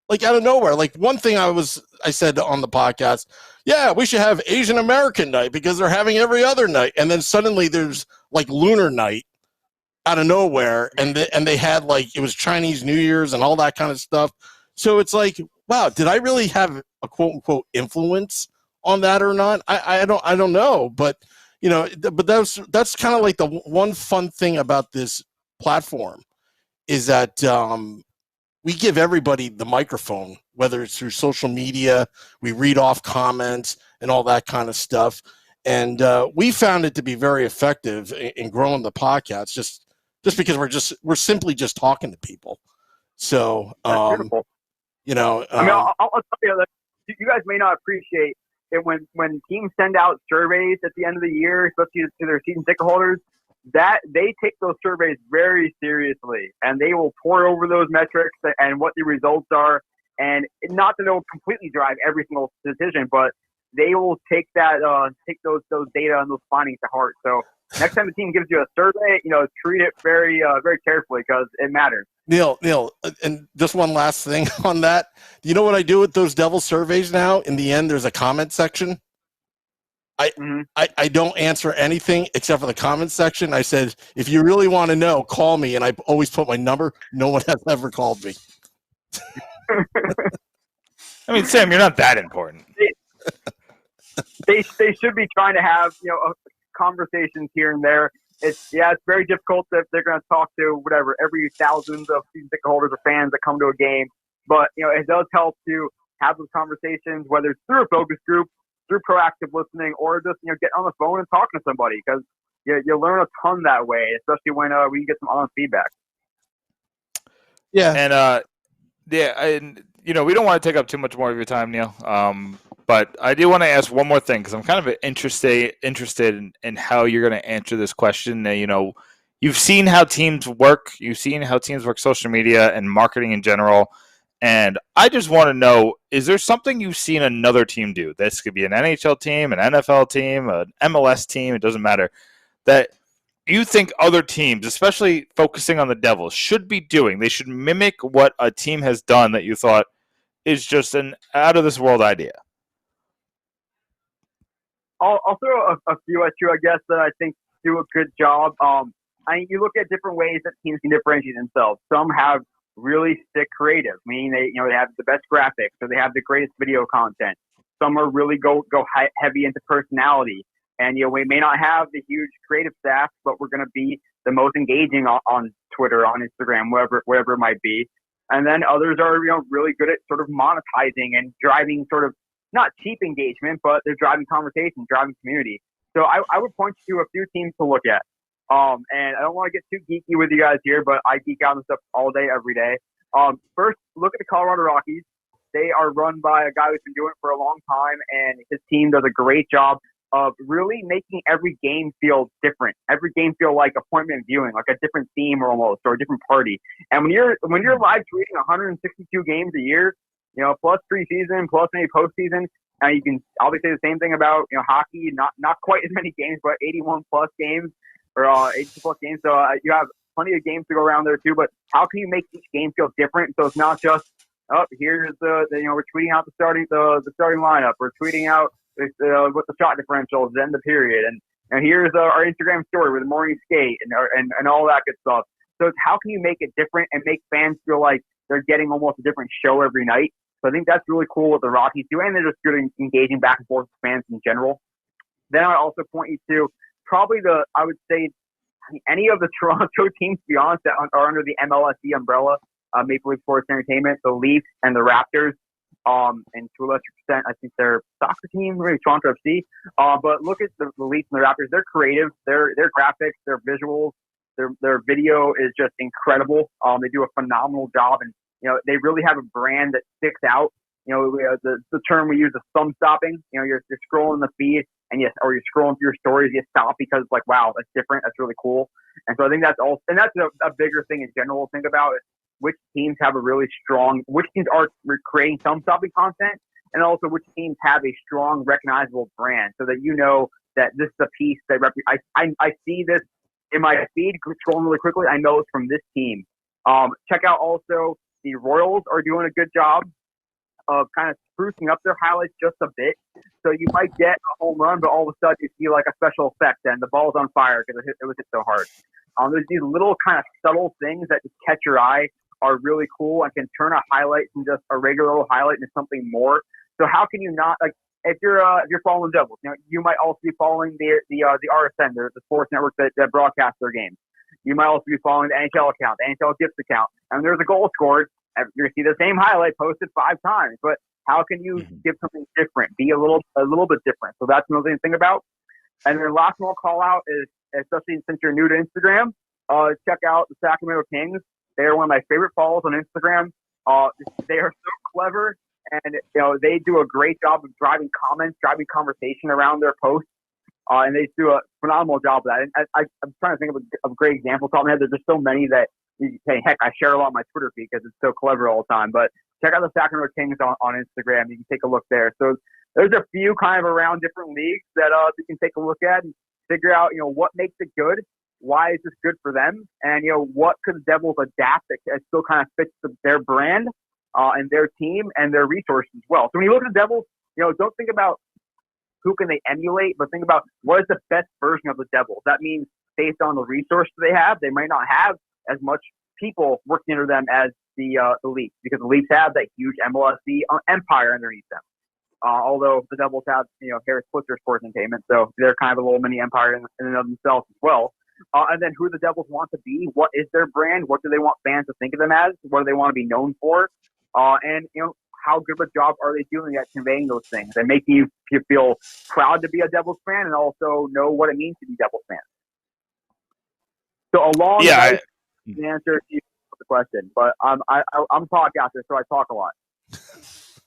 like out of nowhere. Like one thing I said on the podcast, yeah, we should have Asian American night because they're having every other night. And then suddenly there's like lunar night out of nowhere. And they had like, it was Chinese New Year's and all that kind of stuff. So it's like, wow, did I really have a quote unquote influence on that or not? I don't know, but but that's kind of like the one fun thing about this platform is that we give everybody the microphone, whether it's through social media, we read off comments and all that kind of stuff. And we found it to be very effective in growing the podcast just because we're simply just talking to people. So, that's beautiful. I'll tell you that you guys may not appreciate it when teams send out surveys at the end of the year, especially to their season ticket holders, that they take those surveys very seriously, and they will pour over those metrics and what the results are. And not that they'll completely drive every single decision, but they will take those data and those findings to heart. So next time the team gives you a survey, treat it very very carefully because it matters. Neil, and just one last thing on that. You know what I do with those Devil surveys now? In the end, there's a comment section. I don't answer anything except for the comment section. I said, if you really want to know, call me. And I always put my number. No one has ever called me. I mean, Sam, you're not that important. They should be trying to have, conversations here and there. It's very difficult if they're going to talk to every thousands of season ticket holders or fans that come to a game. But, it does help to have those conversations, whether it's through a focus group, through proactive listening, or just, get on the phone and talking to somebody, because you learn a ton that way, especially when we get some honest feedback. Yeah. And, we don't want to take up too much more of your time, Neil. But I do want to ask one more thing, because I'm kind of interested in how you're going to answer this question. You've seen how teams work. You've seen how teams work social media and marketing in general. And I just want to know, is there something you've seen another team do? This could be an NHL team, an NFL team, an MLS team. It doesn't matter. That you think other teams, especially focusing on the Devils, should be doing. They should mimic what a team has done that you thought is just an out-of-this-world idea. I'll throw a few at you, I guess, that I think do a good job. You look at different ways that teams can differentiate themselves. Some have really sick creative, meaning they have the best graphics, or they have the greatest video content. Some are really go heavy into personality, And, we may not have the huge creative staff, but we're going to be the most engaging on Twitter, on Instagram, wherever it might be. And then others are, really good at sort of monetizing and driving sort of not cheap engagement, but they're driving conversation, driving community. So I would point you to a few teams to look at. And I don't want to get too geeky with you guys here, but I geek out on stuff all day, every day. First, look at the Colorado Rockies. They are run by a guy who's been doing it for a long time, and his team does a great job of really making every game feel different. Every game feel like appointment viewing, like a different theme almost, or a different party. And when you're live tweeting 162 games a year, plus preseason, plus maybe postseason, and you can obviously say the same thing about hockey. Not quite as many games, but 81 plus games or 82 plus games. So you have plenty of games to go around there too. But how can you make each game feel different? So it's not just here's we're tweeting out the starting lineup. We're tweeting out what the shot differential is in the period, and here's our Instagram story with the morning skate and all that good stuff. So it's how can you make it different and make fans feel like they're getting almost a different show every night? So I think that's really cool what the Rockies do, and they're just good at engaging back and forth with fans in general. Then I would also point you to probably any of the Toronto teams, to be honest, that are under the MLSE umbrella, Maple Leaf Sports Entertainment, the Leafs and the Raptors. And to a lesser extent, I think their soccer team, maybe Toronto FC. But look at the Leafs and the Raptors. They're creative. Their graphics, their visuals, their video is just incredible. They do a phenomenal job, and they really have a brand that sticks out. The term we use is thumb stopping. You're scrolling the feed or you're scrolling through your stories, you stop because it's like, wow, that's different. That's really cool. And so I think that's also, and that's a bigger thing in general to think about is which teams have which teams are creating thumb stopping content, and also which teams have a strong, recognizable brand, so that that this is a piece that I see this in my feed scrolling really quickly. I know it's from this team. Check out also the Royals are doing a good job of kind of sprucing up their highlights just a bit. So you might get a home run, but all of a sudden you see like a special effect and the ball's on fire because it was hit so hard. There's these little kind of subtle things that just catch your eye, are really cool, and can turn a highlight from just a regular little highlight into something more. So how can you not, like, if you're following the Devils, you might also be following the RSN, the sports network that broadcasts their games. You might also be following the NHL account, the NHL Gifts account, and there's a goal scored. You're gonna see the same highlight posted 5 times, but how can you give something different, be a little bit different? So that's another thing to think about. And then last one I'll call out is, especially since you're new to Instagram, check out the Sacramento Kings. They are one of my favorite follows on Instagram. They are so clever, and they do a great job of driving comments, driving conversation around their posts, and they do a phenomenal job of that. And I'm trying to think of a great example. Top of my head, there's just so many that you can say, heck, I share a lot on my Twitter feed because it's so clever all the time. But check out the Sacramento Kings on Instagram. You can take a look there. So there's a few kind of around different leagues that you can take a look at and figure out, what makes it good. Why is this good for them? And, what could the Devils adapt that still kind of fits their brand and their team and their resources as well. So when you look at the Devils, don't think about who can they emulate, but think about what is the best version of the Devils. That means based on the resources they have, they might not have as much people working under them as the Leafs, because the Leafs have that huge MLSE empire underneath them. Although the Devils have, Harris Putzer Sports Entertainment, so they're kind of a little mini empire in and of themselves as well. And then who the Devils want to be, what is their brand, what do they want fans to think of them as, what do they want to be known for, and how good of a job are they doing at conveying those things and making you feel proud to be a Devils fan and also know what it means to be Devils fan. So the answer to the question, but I'm a podcaster, so I talk a lot.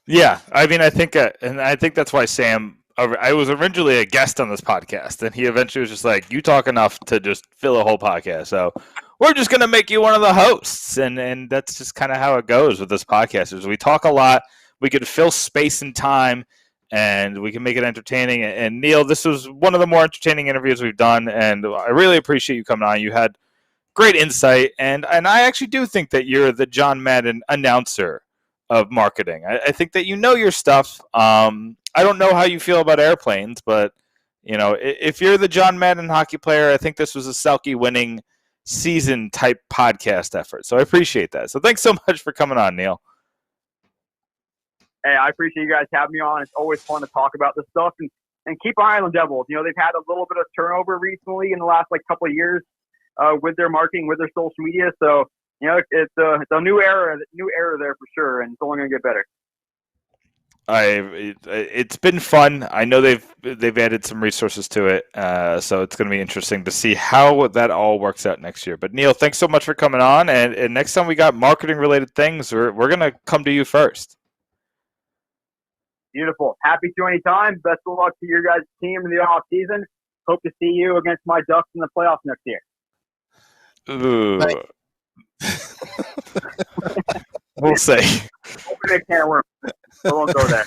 Yeah, I mean, I think that's why Sam. I was originally a guest on this podcast, and he eventually was just like, "You talk enough to just fill a whole podcast, so we're just going to make you one of the hosts." And that's just kind of how it goes with this podcast. Is we talk a lot, we can fill space and time, and we can make it entertaining. And Neil, this was one of the more entertaining interviews we've done, and I really appreciate you coming on. You had great insight, and I actually do think that you're the John Madden announcer of marketing. I think that you know your stuff. I don't know how you feel about airplanes, but if you're the John Madden hockey player, I think this was a Selke winning season type podcast effort. So I appreciate that. So thanks so much for coming on, Neil. Hey, I appreciate you guys having me on. It's always fun to talk about this stuff. And and keep an eye on the Devils. You know, they've had a little bit of turnover recently in the last couple of years with their marketing, with their social media. So, you know, it's a new era there for sure, and it's only going to get better. It's been fun. I know they've added some resources to it, so it's going to be interesting to see how that all works out next year. But Neil, thanks so much for coming on. And next time we got marketing related things, we're going to come to you first. Beautiful. Happy to anytime. Best of luck to your guys' team in the off season. Hope to see you against my Ducks in the playoffs next year. Ooh. We'll see. Open a can of worms. I won't go there.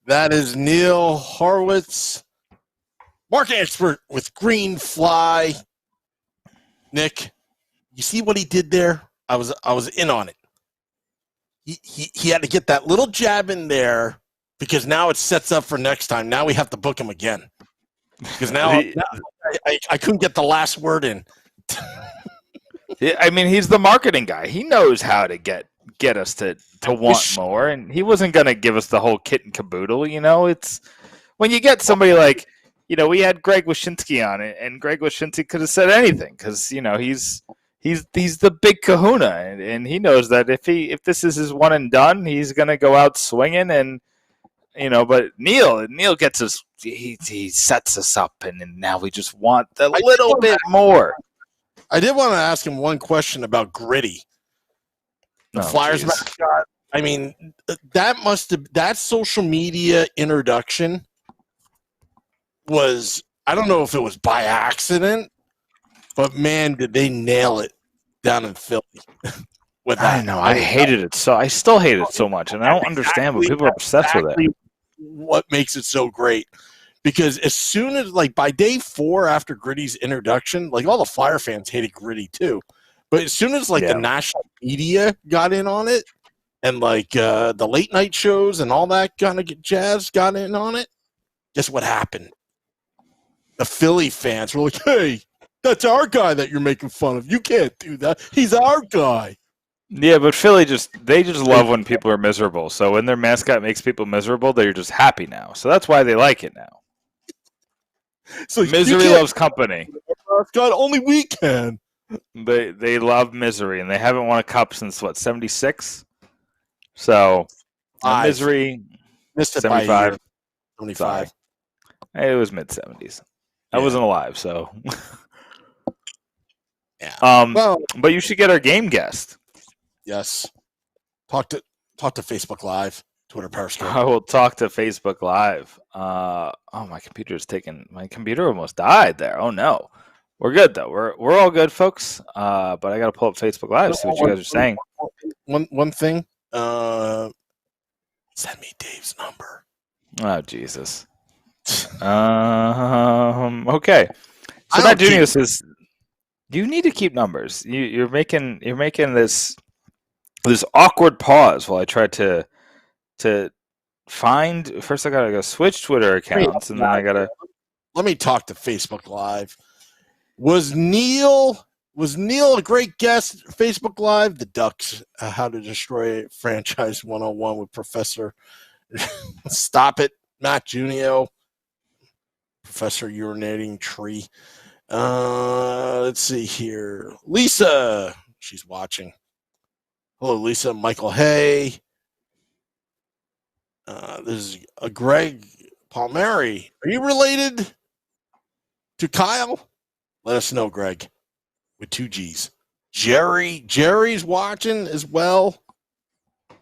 That is Neil Horowitz, market expert with Greenfly. Nick, you see what he did there? I was in on it. He had to get that little jab in there because now it sets up for next time. Now we have to book him again because now I couldn't get the last word in. I mean, he's the marketing guy. He knows how to get us to want more, and he wasn't going to give us the whole kit and caboodle. You know, it's when you get somebody like, you know, we had Greg Wyshynski on it, and Greg Wyshynski could have said anything because, you know, he's the big kahuna, and he knows that if this is his one and done, he's going to go out swinging, and, you know, but Neil gets us, he sets us up, and now we just want a little bit more. I did want to ask him one question about Gritty. The Flyers mascot. I mean, that social media introduction was, I don't know if it was by accident, but man, did they nail it down in Philly with that. I know. I hated it I still hate it so much, and I don't understand why people are obsessed with it. What makes it so great? Because as soon as, by day 4 after Gritty's introduction, all the Flyer fans hated Gritty too. But as soon as, the national media got in on it and, the late night shows and all that kind of jazz got in on it, guess what happened? The Philly fans were like, hey, that's our guy that you're making fun of. You can't do that. He's our guy. Yeah, but Philly they just love when people are miserable. So when their mascot makes people miserable, they're just happy now. So that's why they like it now. So misery loves company. God, only we can. They love misery, and they haven't won a cup since 76. So misery, missed it 75, 25. It was mid 70s. I wasn't alive, so. Yeah. But you should get our game guest. Yes. Talk to Facebook Live, Twitter Periscope. I will talk to Facebook Live. My computer almost died there. Oh no. We're good though. We're all good, folks. But I gotta pull up Facebook Live to see what you guys are saying. One thing. Send me Dave's number. Oh Jesus. Okay. So Matt Junior says, you need to keep numbers. You're making this awkward pause while I try to find. First, I gotta go switch Twitter accounts, and then I gotta. Let me talk to Facebook Live. Was Neil a great guest at Facebook Live? The Ducks, How to Destroy a Franchise 101 with Professor. Stop it, Matt Junio. Professor Urinating Tree. Let's see here. Lisa, she's watching. Hello, Lisa. Michael Hay. This is a Greg Palmieri. Are you related to Kyle? Let us know, Greg, with 2 G's. Jerry's watching as well.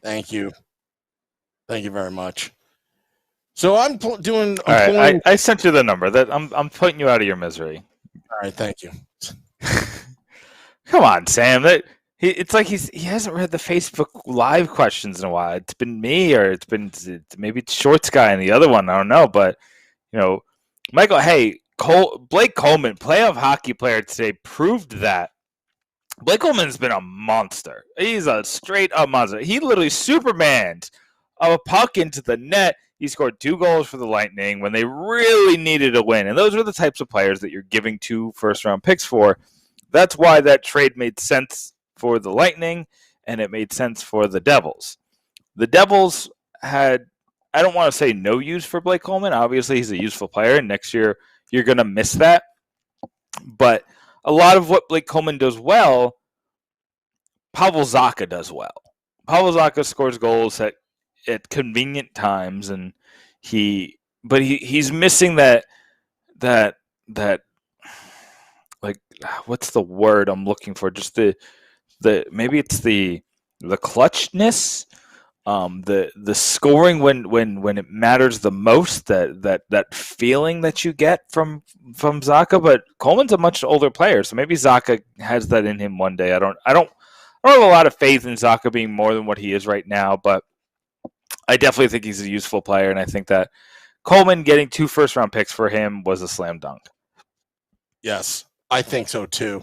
Thank you. Thank you very much. So I sent you the number. That I'm putting you out of your misery. All right, thank you. Come on, Sam. It's like he hasn't read the Facebook Live questions in a while. It's been me, or maybe it's Shorts guy and the other one. I don't know, but Michael. Hey, Blake Coleman, playoff hockey player today, proved that Blake Coleman's been a monster. He's a straight up monster. He literally Supermaned a puck into the net. He scored 2 goals for the Lightning when they really needed a win. And those are the types of players that you're giving 2 first-round picks for. That's why that trade made sense for the Lightning, and it made sense for the Devils. The Devils had I don't want to say no use for Blake Coleman. Obviously, he's a useful player, and next year you're going to miss that. But a lot of what Blake Coleman does well, Pavel Zacha does well. Pavel Zacha scores goals at convenient times, and he's missing that like, what's the word I'm looking for? Just the maybe it's the clutchness, the scoring when it matters the most, that feeling that you get from Zacha. But Coleman's a much older player, so maybe Zacha has that in him one day. I don't have a lot of faith in Zacha being more than what he is right now, but I definitely think he's a useful player, and I think that Coleman getting 2 first-round picks for him was a slam dunk. Yes, I think so too.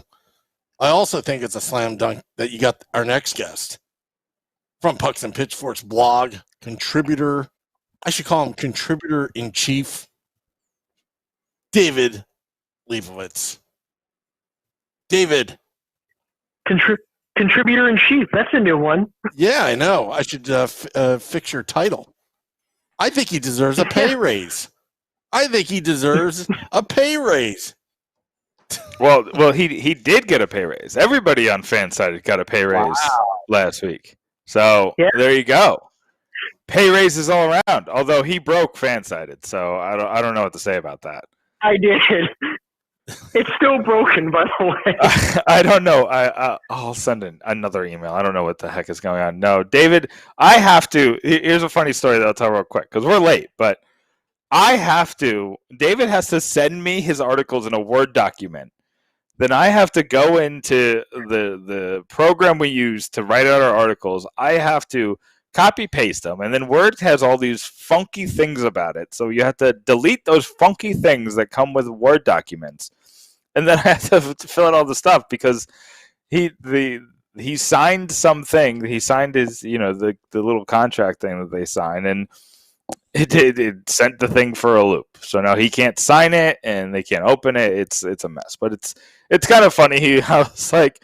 I also think it's a slam dunk that you got our next guest from Pucks and Pitchforks blog, contributor. I should call him contributor in chief, David Leibowitz. David. Contributor in chief. That's a new one. Yeah, I know. I should fix your title. I think he deserves a pay raise. I think he deserves a pay raise. Well, he did get a pay raise. Everybody on FanSided got a pay raise last week. So There you go. Pay raises all around. Although he broke FanSided, so I don't know what to say about that. I did. It's still broken, by the way. I don't know. I'll send another email. I don't know what the heck is going on. No, David, I have to. Here's a funny story that I'll tell real quick because we're late, but I have to. David has to send me his articles in a Word document. Then I have to go into the program we use to write out our articles. I have to copy paste them, and then Word has all these funky things about it. So you have to delete those funky things that come with Word documents, and then I have to fill out all the stuff because he signed something. He signed his the little contract thing that they sign, and it sent the thing for a loop. So now he can't sign it, and they can't open it. It's a mess, but it's kind of funny. I was like.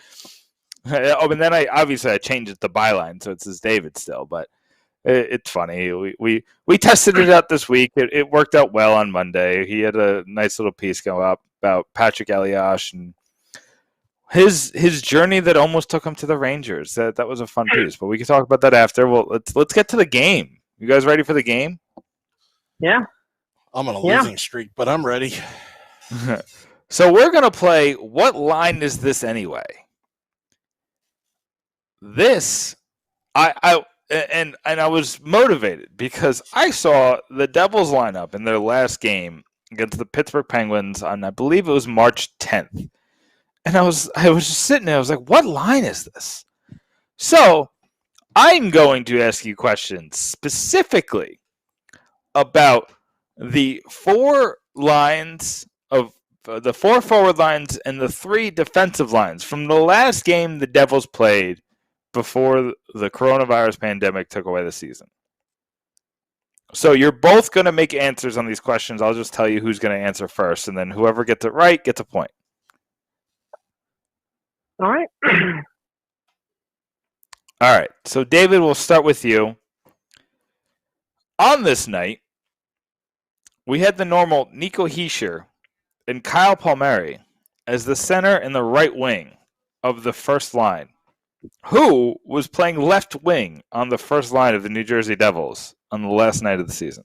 Oh, and then I changed it to byline, so it says David still. But it's funny. We tested it out this week. It worked out well on Monday. He had a nice little piece go up about Patrick Elias and his journey that almost took him to the Rangers. That was a fun piece. But we can talk about that after. Well, let's get to the game. You guys ready for the game? Yeah. I'm on a losing streak, but I'm ready. So we're gonna play. What line is this anyway? This, I was motivated because I saw the Devils line up in their last game against the Pittsburgh Penguins on, I believe it was March 10th. And I was just sitting there. I was like, what line is this? So I'm going to ask you questions specifically about the 4 lines of the 4 forward lines and the 3 defensive lines from the last game the Devils played before the coronavirus pandemic took away the season. So you're both going to make answers on these questions. I'll just tell you who's going to answer first, and then whoever gets it right gets a point. All right. All right. So David, we'll start with you. On this night, we had the normal Nico Hischier and Kyle Palmieri as the center and the right wing of the first line. Who was playing left wing on the first line of the New Jersey Devils on the last night of the season?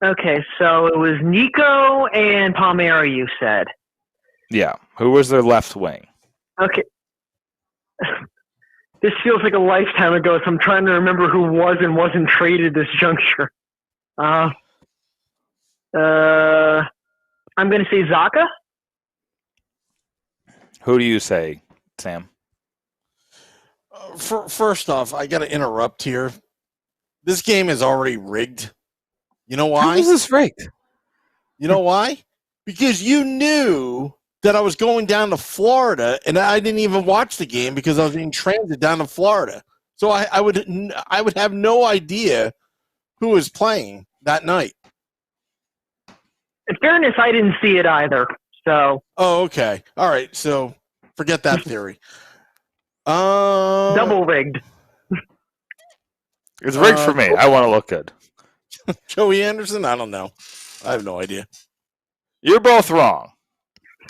Okay, so it was Nico and Palmieri, you said. Yeah. Who was their left wing? Okay. This feels like a lifetime ago, so I'm trying to remember who was and wasn't traded this juncture. I'm going to say Zacha. Who do you say, Sam? First off, I got to interrupt here. This game is already rigged. You know why? How is this rigged? You know why? Because you knew that I was going down to Florida, and I didn't even watch the game because I was in transit down to Florida. So I would have no idea who was playing that night. In fairness, I didn't see it either. So. Oh, okay. All right. So forget that theory. Double rigged. It's rigged for me. I want to look good. Joey Anderson? I don't know. I have no idea. You're both wrong.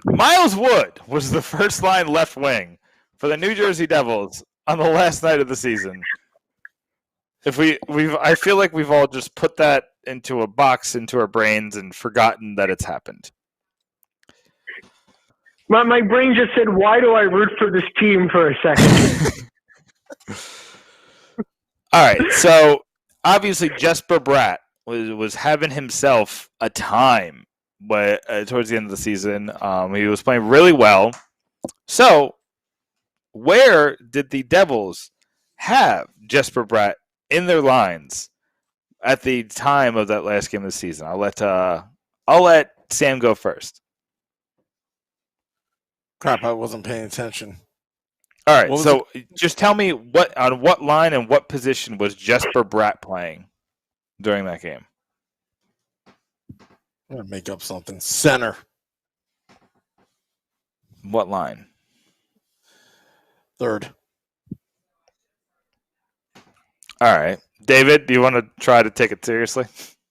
Miles Wood was the first line left wing for the New Jersey Devils on the last night of the season. I feel like we've all just put that into a box into our brains and forgotten that it's happened. My brain just said, why do I root for this team for a second? All right, so obviously Jesper Bratt was having himself a time towards the end of the season. He was playing really well. So where did the Devils have Jesper Bratt in their lines at the time of that last game of the season? I'll let Sam go first. Crap, I wasn't paying attention. All right, so just tell me on what line and what position was Jesper Bratt playing during that game? I'm going to make up something. Center. What line? Third. All right. David, do you want to try to take it seriously?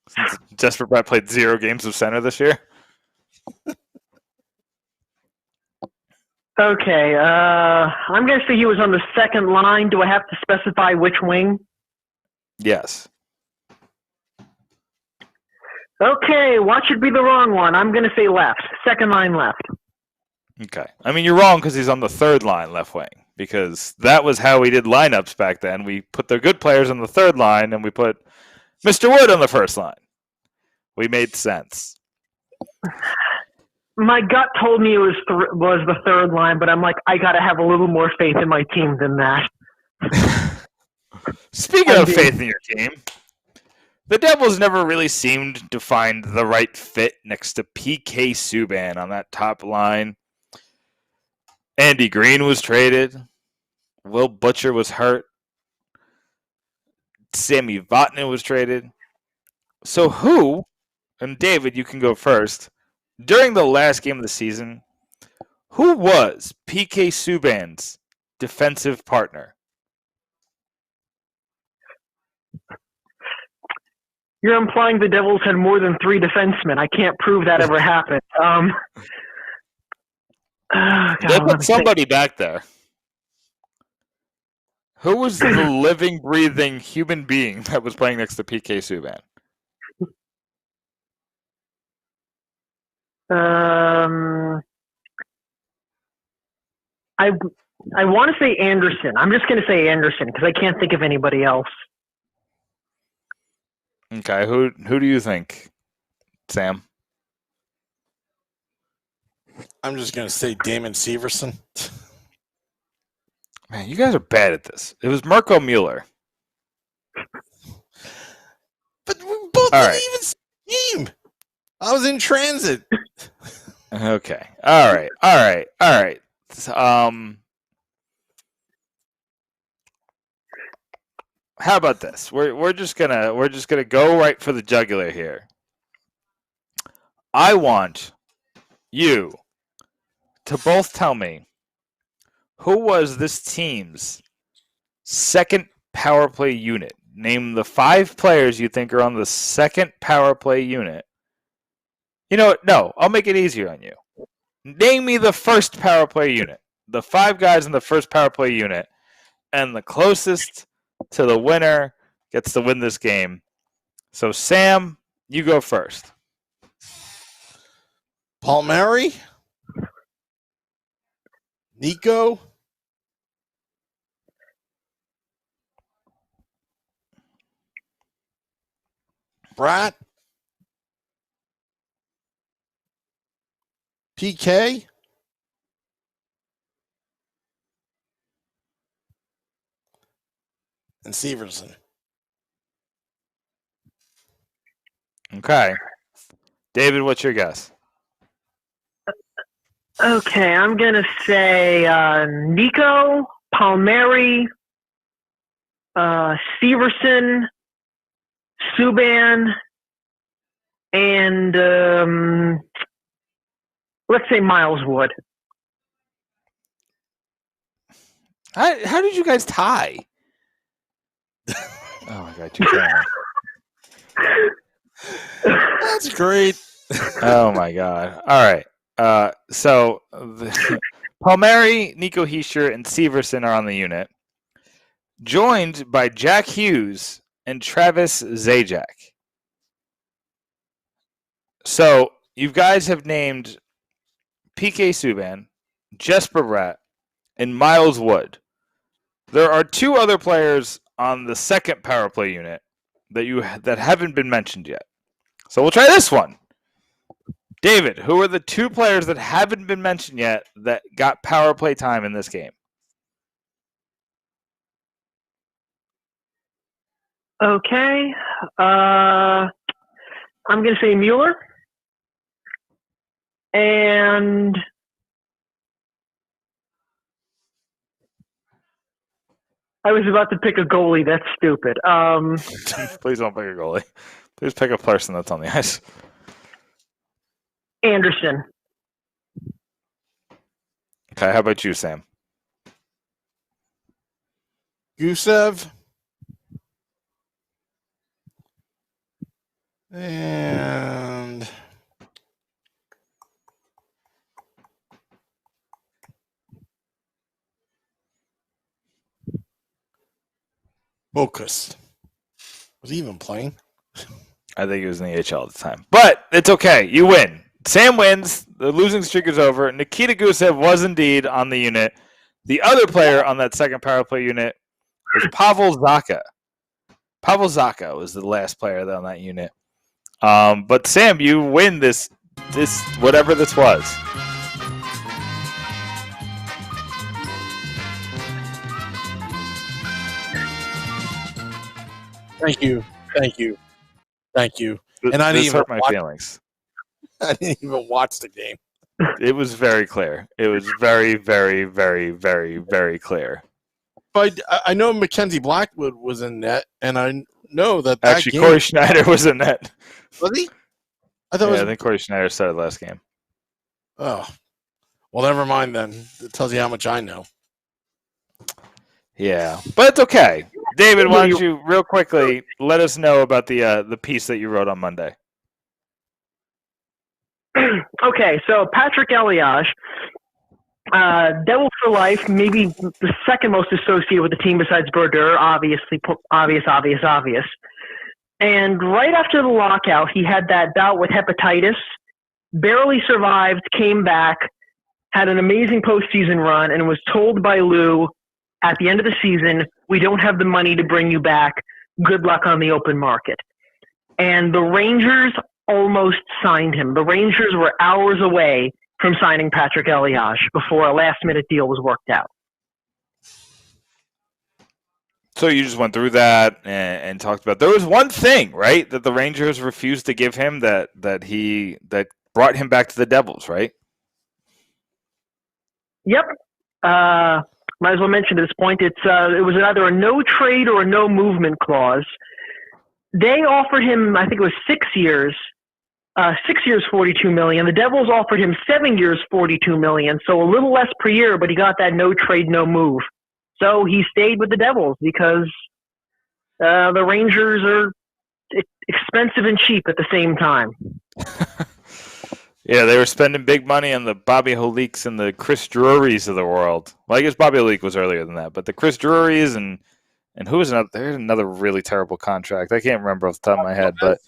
Since Jesper Bratt played 0 games of center this year? Okay, I'm going to say he was on the second line. Do I have to specify which wing? Yes. Okay, watch it be the wrong one. I'm going to say left. Second line left. Okay. I mean, you're wrong because he's on the third line left wing, because that was how we did lineups back then. We put the good players on the third line, and we put Mr. Wood on the first line. We made sense. My gut told me it was the third line, but I'm like, I got to have a little more faith in my team than that. Speaking of faith in your team, the Devils never really seemed to find the right fit next to PK Subban on that top line. Andy Green was traded. Will Butcher was hurt. Sammy Vatanen was traded. So who, and David, you can go first, during the last game of the season, who was PK Subban's defensive partner? You're implying the Devils had more than 3 defensemen. I can't prove that ever happened. They put somebody back there. Who was the living, breathing human being that was playing next to PK Subban? I want to say Anderson. I'm just going to say Anderson because I can't think of anybody else. Okay, who do you think, Sam? I'm just going to say Damon Severson. Man, you guys are bad at this. It was Marco Mueller. But we both didn't even see him. I was in transit. Okay. All right. How about this? We're just gonna go right for the jugular here. I want you to both tell me who was this team's second power play unit. Name the 5 players you think are on the second power play unit. You know what? No, I'll make it easier on you. Name me the first power play unit. The 5 guys in the first power play unit. And the closest to the winner gets to win this game. So, Sam, you go first. Palmieri? Nico? Bratt? PK? And Severson. Okay. David, what's your guess? Okay, I'm going to say Nico, Palmieri, Severson, Subban, and let's say Miles Wood. How did you guys tie? Oh my God, you can't. That's great. Oh my God! All right. So Palmieri, Nico Hischier, and Severson are on the unit, joined by Jack Hughes and Travis Zajac. So you guys have named PK Subban, Jesper Bratt, and Miles Wood. There are two other players on the second power play unit that haven't been mentioned yet. So we'll try this one. David, who are the two players that haven't been mentioned yet that got power play time in this game? Okay. I'm going to say Mueller. And I was about to pick a goalie. That's stupid. Please don't pick a goalie. Please pick a person that's on the ice. Anderson. Okay, how about you, Sam? Gusev. And Bokus. Was he even playing? I think he was in the AHL at the time. But it's okay. You win. Sam wins. The losing streak is over. Nikita Gusev was indeed on the unit. The other player on that second power play unit was Pavel Zacha. Pavel Zacha was the last player on that unit. But Sam, you win this whatever this was. Thank you. And I didn't even hurt my feelings. I didn't even watch the game. It was very clear. It was very, very, very, very, very clear. But I know Mackenzie Blackwood was in net, and I know that Actually, game, Corey Schneider was in net. Was he? I think Corey Schneider started last game. Oh, well, never mind then. It tells you how much I know. Yeah, but it's okay. David, why don't you real quickly let us know about the piece that you wrote on Monday? Okay, so Patrick Elias, Devils for life, maybe the second most associated with the team besides Brodeur, obviously, obvious. And right after the lockout, he had that bout with hepatitis, barely survived, came back, had an amazing postseason run, and was told by Lou at the end of the season, we don't have the money to bring you back. Good luck on the open market. And the Rangers almost signed him. The Rangers were hours away from signing Patrick Elias before a last-minute deal was worked out. So you just went through that and talked about. There was one thing, right, that the Rangers refused to give him that brought him back to the Devils, right? Yep. Might as well mention at this point, it was either a no trade or a no movement clause. They offered him, I think it was 6 years, 6 years, $42 million. The Devils offered him 7 years, $42 million, so a little less per year, but he got that no trade, no move. So he stayed with the Devils because the Rangers are expensive and cheap at the same time. Yeah, they were spending big money on the Bobby Holiks and the Chris Drurys of the world. Well, I guess Bobby Holik was earlier than that, but the Chris Drurys and who was another? There's another really terrible contract. I can't remember off the top of my head, but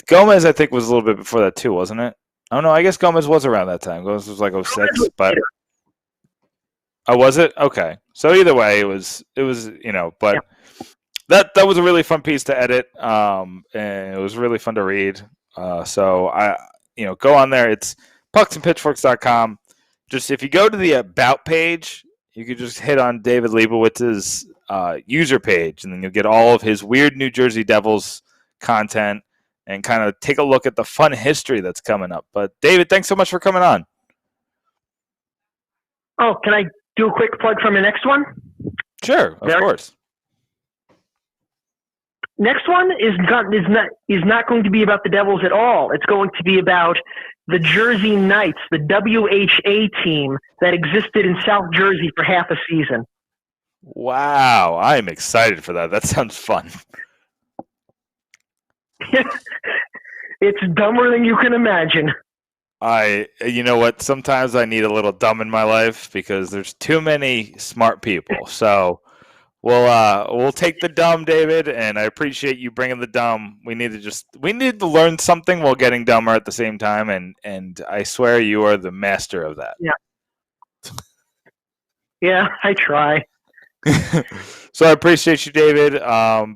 Gomez, I think, was a little bit before that too, wasn't it? Oh no, I guess Gomez was around that time. Gomez was like 06, but oh, was it? Okay, so either way, it was but that was a really fun piece to edit, and it was really fun to read. So I go on there. It's pucksandpitchforks.com. Just if you go to the about page, you could just hit on David Leibowitz's user page, and then you'll get all of his weird New Jersey Devils content and kind of take a look at the fun history that's coming up. But David, thanks so much for coming on. Oh, can I do a quick plug from the next one? Sure, of course. Next one is not going to be about the Devils at all. It's going to be about the Jersey Knights, the WHA team that existed in South Jersey for half a season. Wow, I'm excited for that. That sounds fun. It's dumber than you can imagine. You know what? Sometimes I need a little dumb in my life because there's too many smart people. So we'll take the dumb, David, and I appreciate you bringing the dumb. We need to learn something while getting dumber at the same time, and I swear you are the master of that. Yeah, I try. So I appreciate you, David.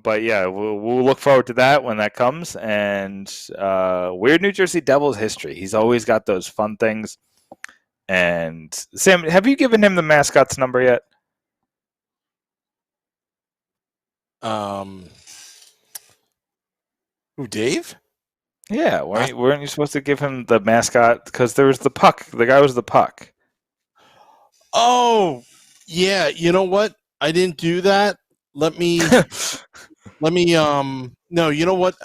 But yeah, we'll look forward to that when that comes. And Weird New Jersey Devils history. He's always got those fun things. And Sam, have you given him the mascot's number yet? Who, Dave? Yeah, weren't you supposed to give him the mascot? Because there was the puck. The guy was the puck. Oh, yeah. You know what? I didn't do that. No, you know what?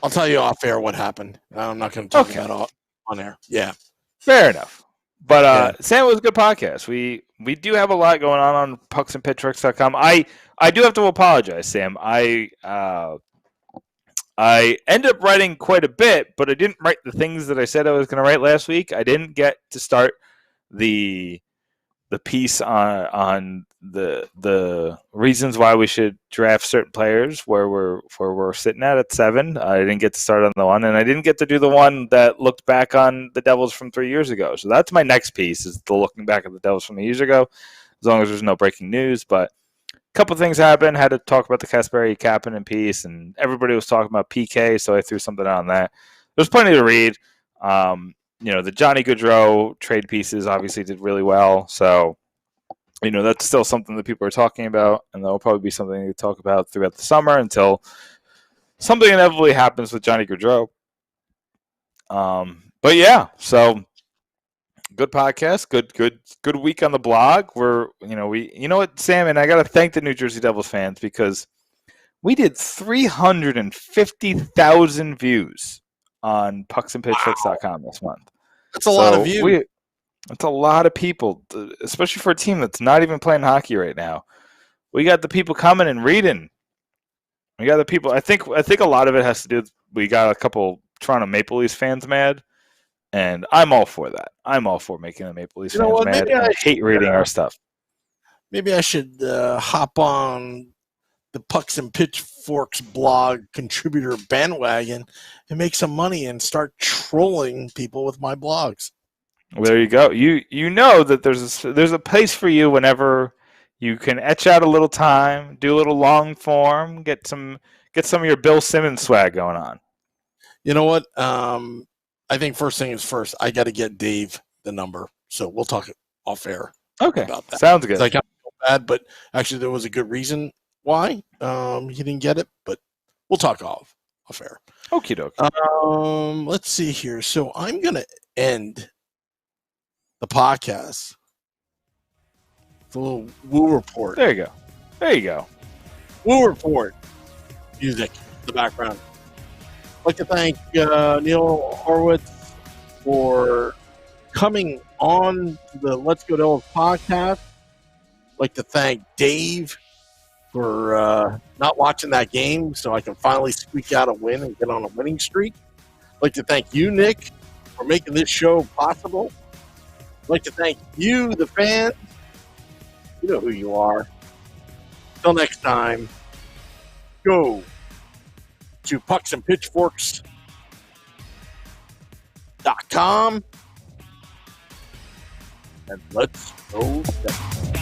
I'll tell you off air what happened. I'm not going to talk about it on air. Yeah. Fair enough. But Sam, it was a good podcast. We do have a lot going on pucksandpitchworks.com. I do have to apologize, Sam. I ended up writing quite a bit, but I didn't write the things that I said I was going to write last week. I didn't get to start the piece on the reasons why we should draft certain players where we're sitting at 7. I didn't get to start on the one, and I didn't get to do the one that looked back on the Devils from 3 years ago. So that's my next piece, is the looking back at the Devils from 3 years ago, as long as there's no breaking news. But a couple things happened. Had to talk about the Kasperi Kapanen piece, and everybody was talking about PK, so I threw something on that. There's plenty to read. The Johnny Gaudreau trade pieces obviously did really well. So, that's still something that people are talking about, and that will probably be something to talk about throughout the summer until something inevitably happens with Johnny Gaudreau. But yeah, so good podcast, good week on the blog. Sam, and I got to thank the New Jersey Devils fans because we did 350,000 views on pucksandpitchworks.com this month. That's a lot of views. That's a lot of people, especially for a team that's not even playing hockey right now. We got the people coming and reading. We got the people. I think a lot of it has to do with we got a couple Toronto Maple Leafs fans mad, and I'm all for that. I'm all for making the Maple Leafs fans mad. I hate reading our stuff. Maybe I should hop on the Pucks and Pitchforks blog contributor bandwagon and make some money and start trolling people with my blogs. Well, there you go. You know that there's a place for you whenever you can etch out a little time, do a little long form, get some of your Bill Simmons swag going on. You know what? I think first thing is first. I got to get Dave the number, so we'll talk off air. Okay, about that. Sounds good. I got bad, but actually there was a good reason why he didn't get it, but we'll talk off air. Okie dokie. Let's see here. So I'm gonna end the podcast. It's a little Woo Report. There you go. Woo Report. Music in the background. I'd like to thank Neil Horowitz for coming on the Let's Go Devils podcast. I'd like to thank Dave for not watching that game so I can finally squeak out a win and get on a winning streak. I'd like to thank you, Nick, for making this show possible. I'd like to thank you, the fans. You know who you are. Until next time, go to pucksandpitchforks.com and let's go Devils.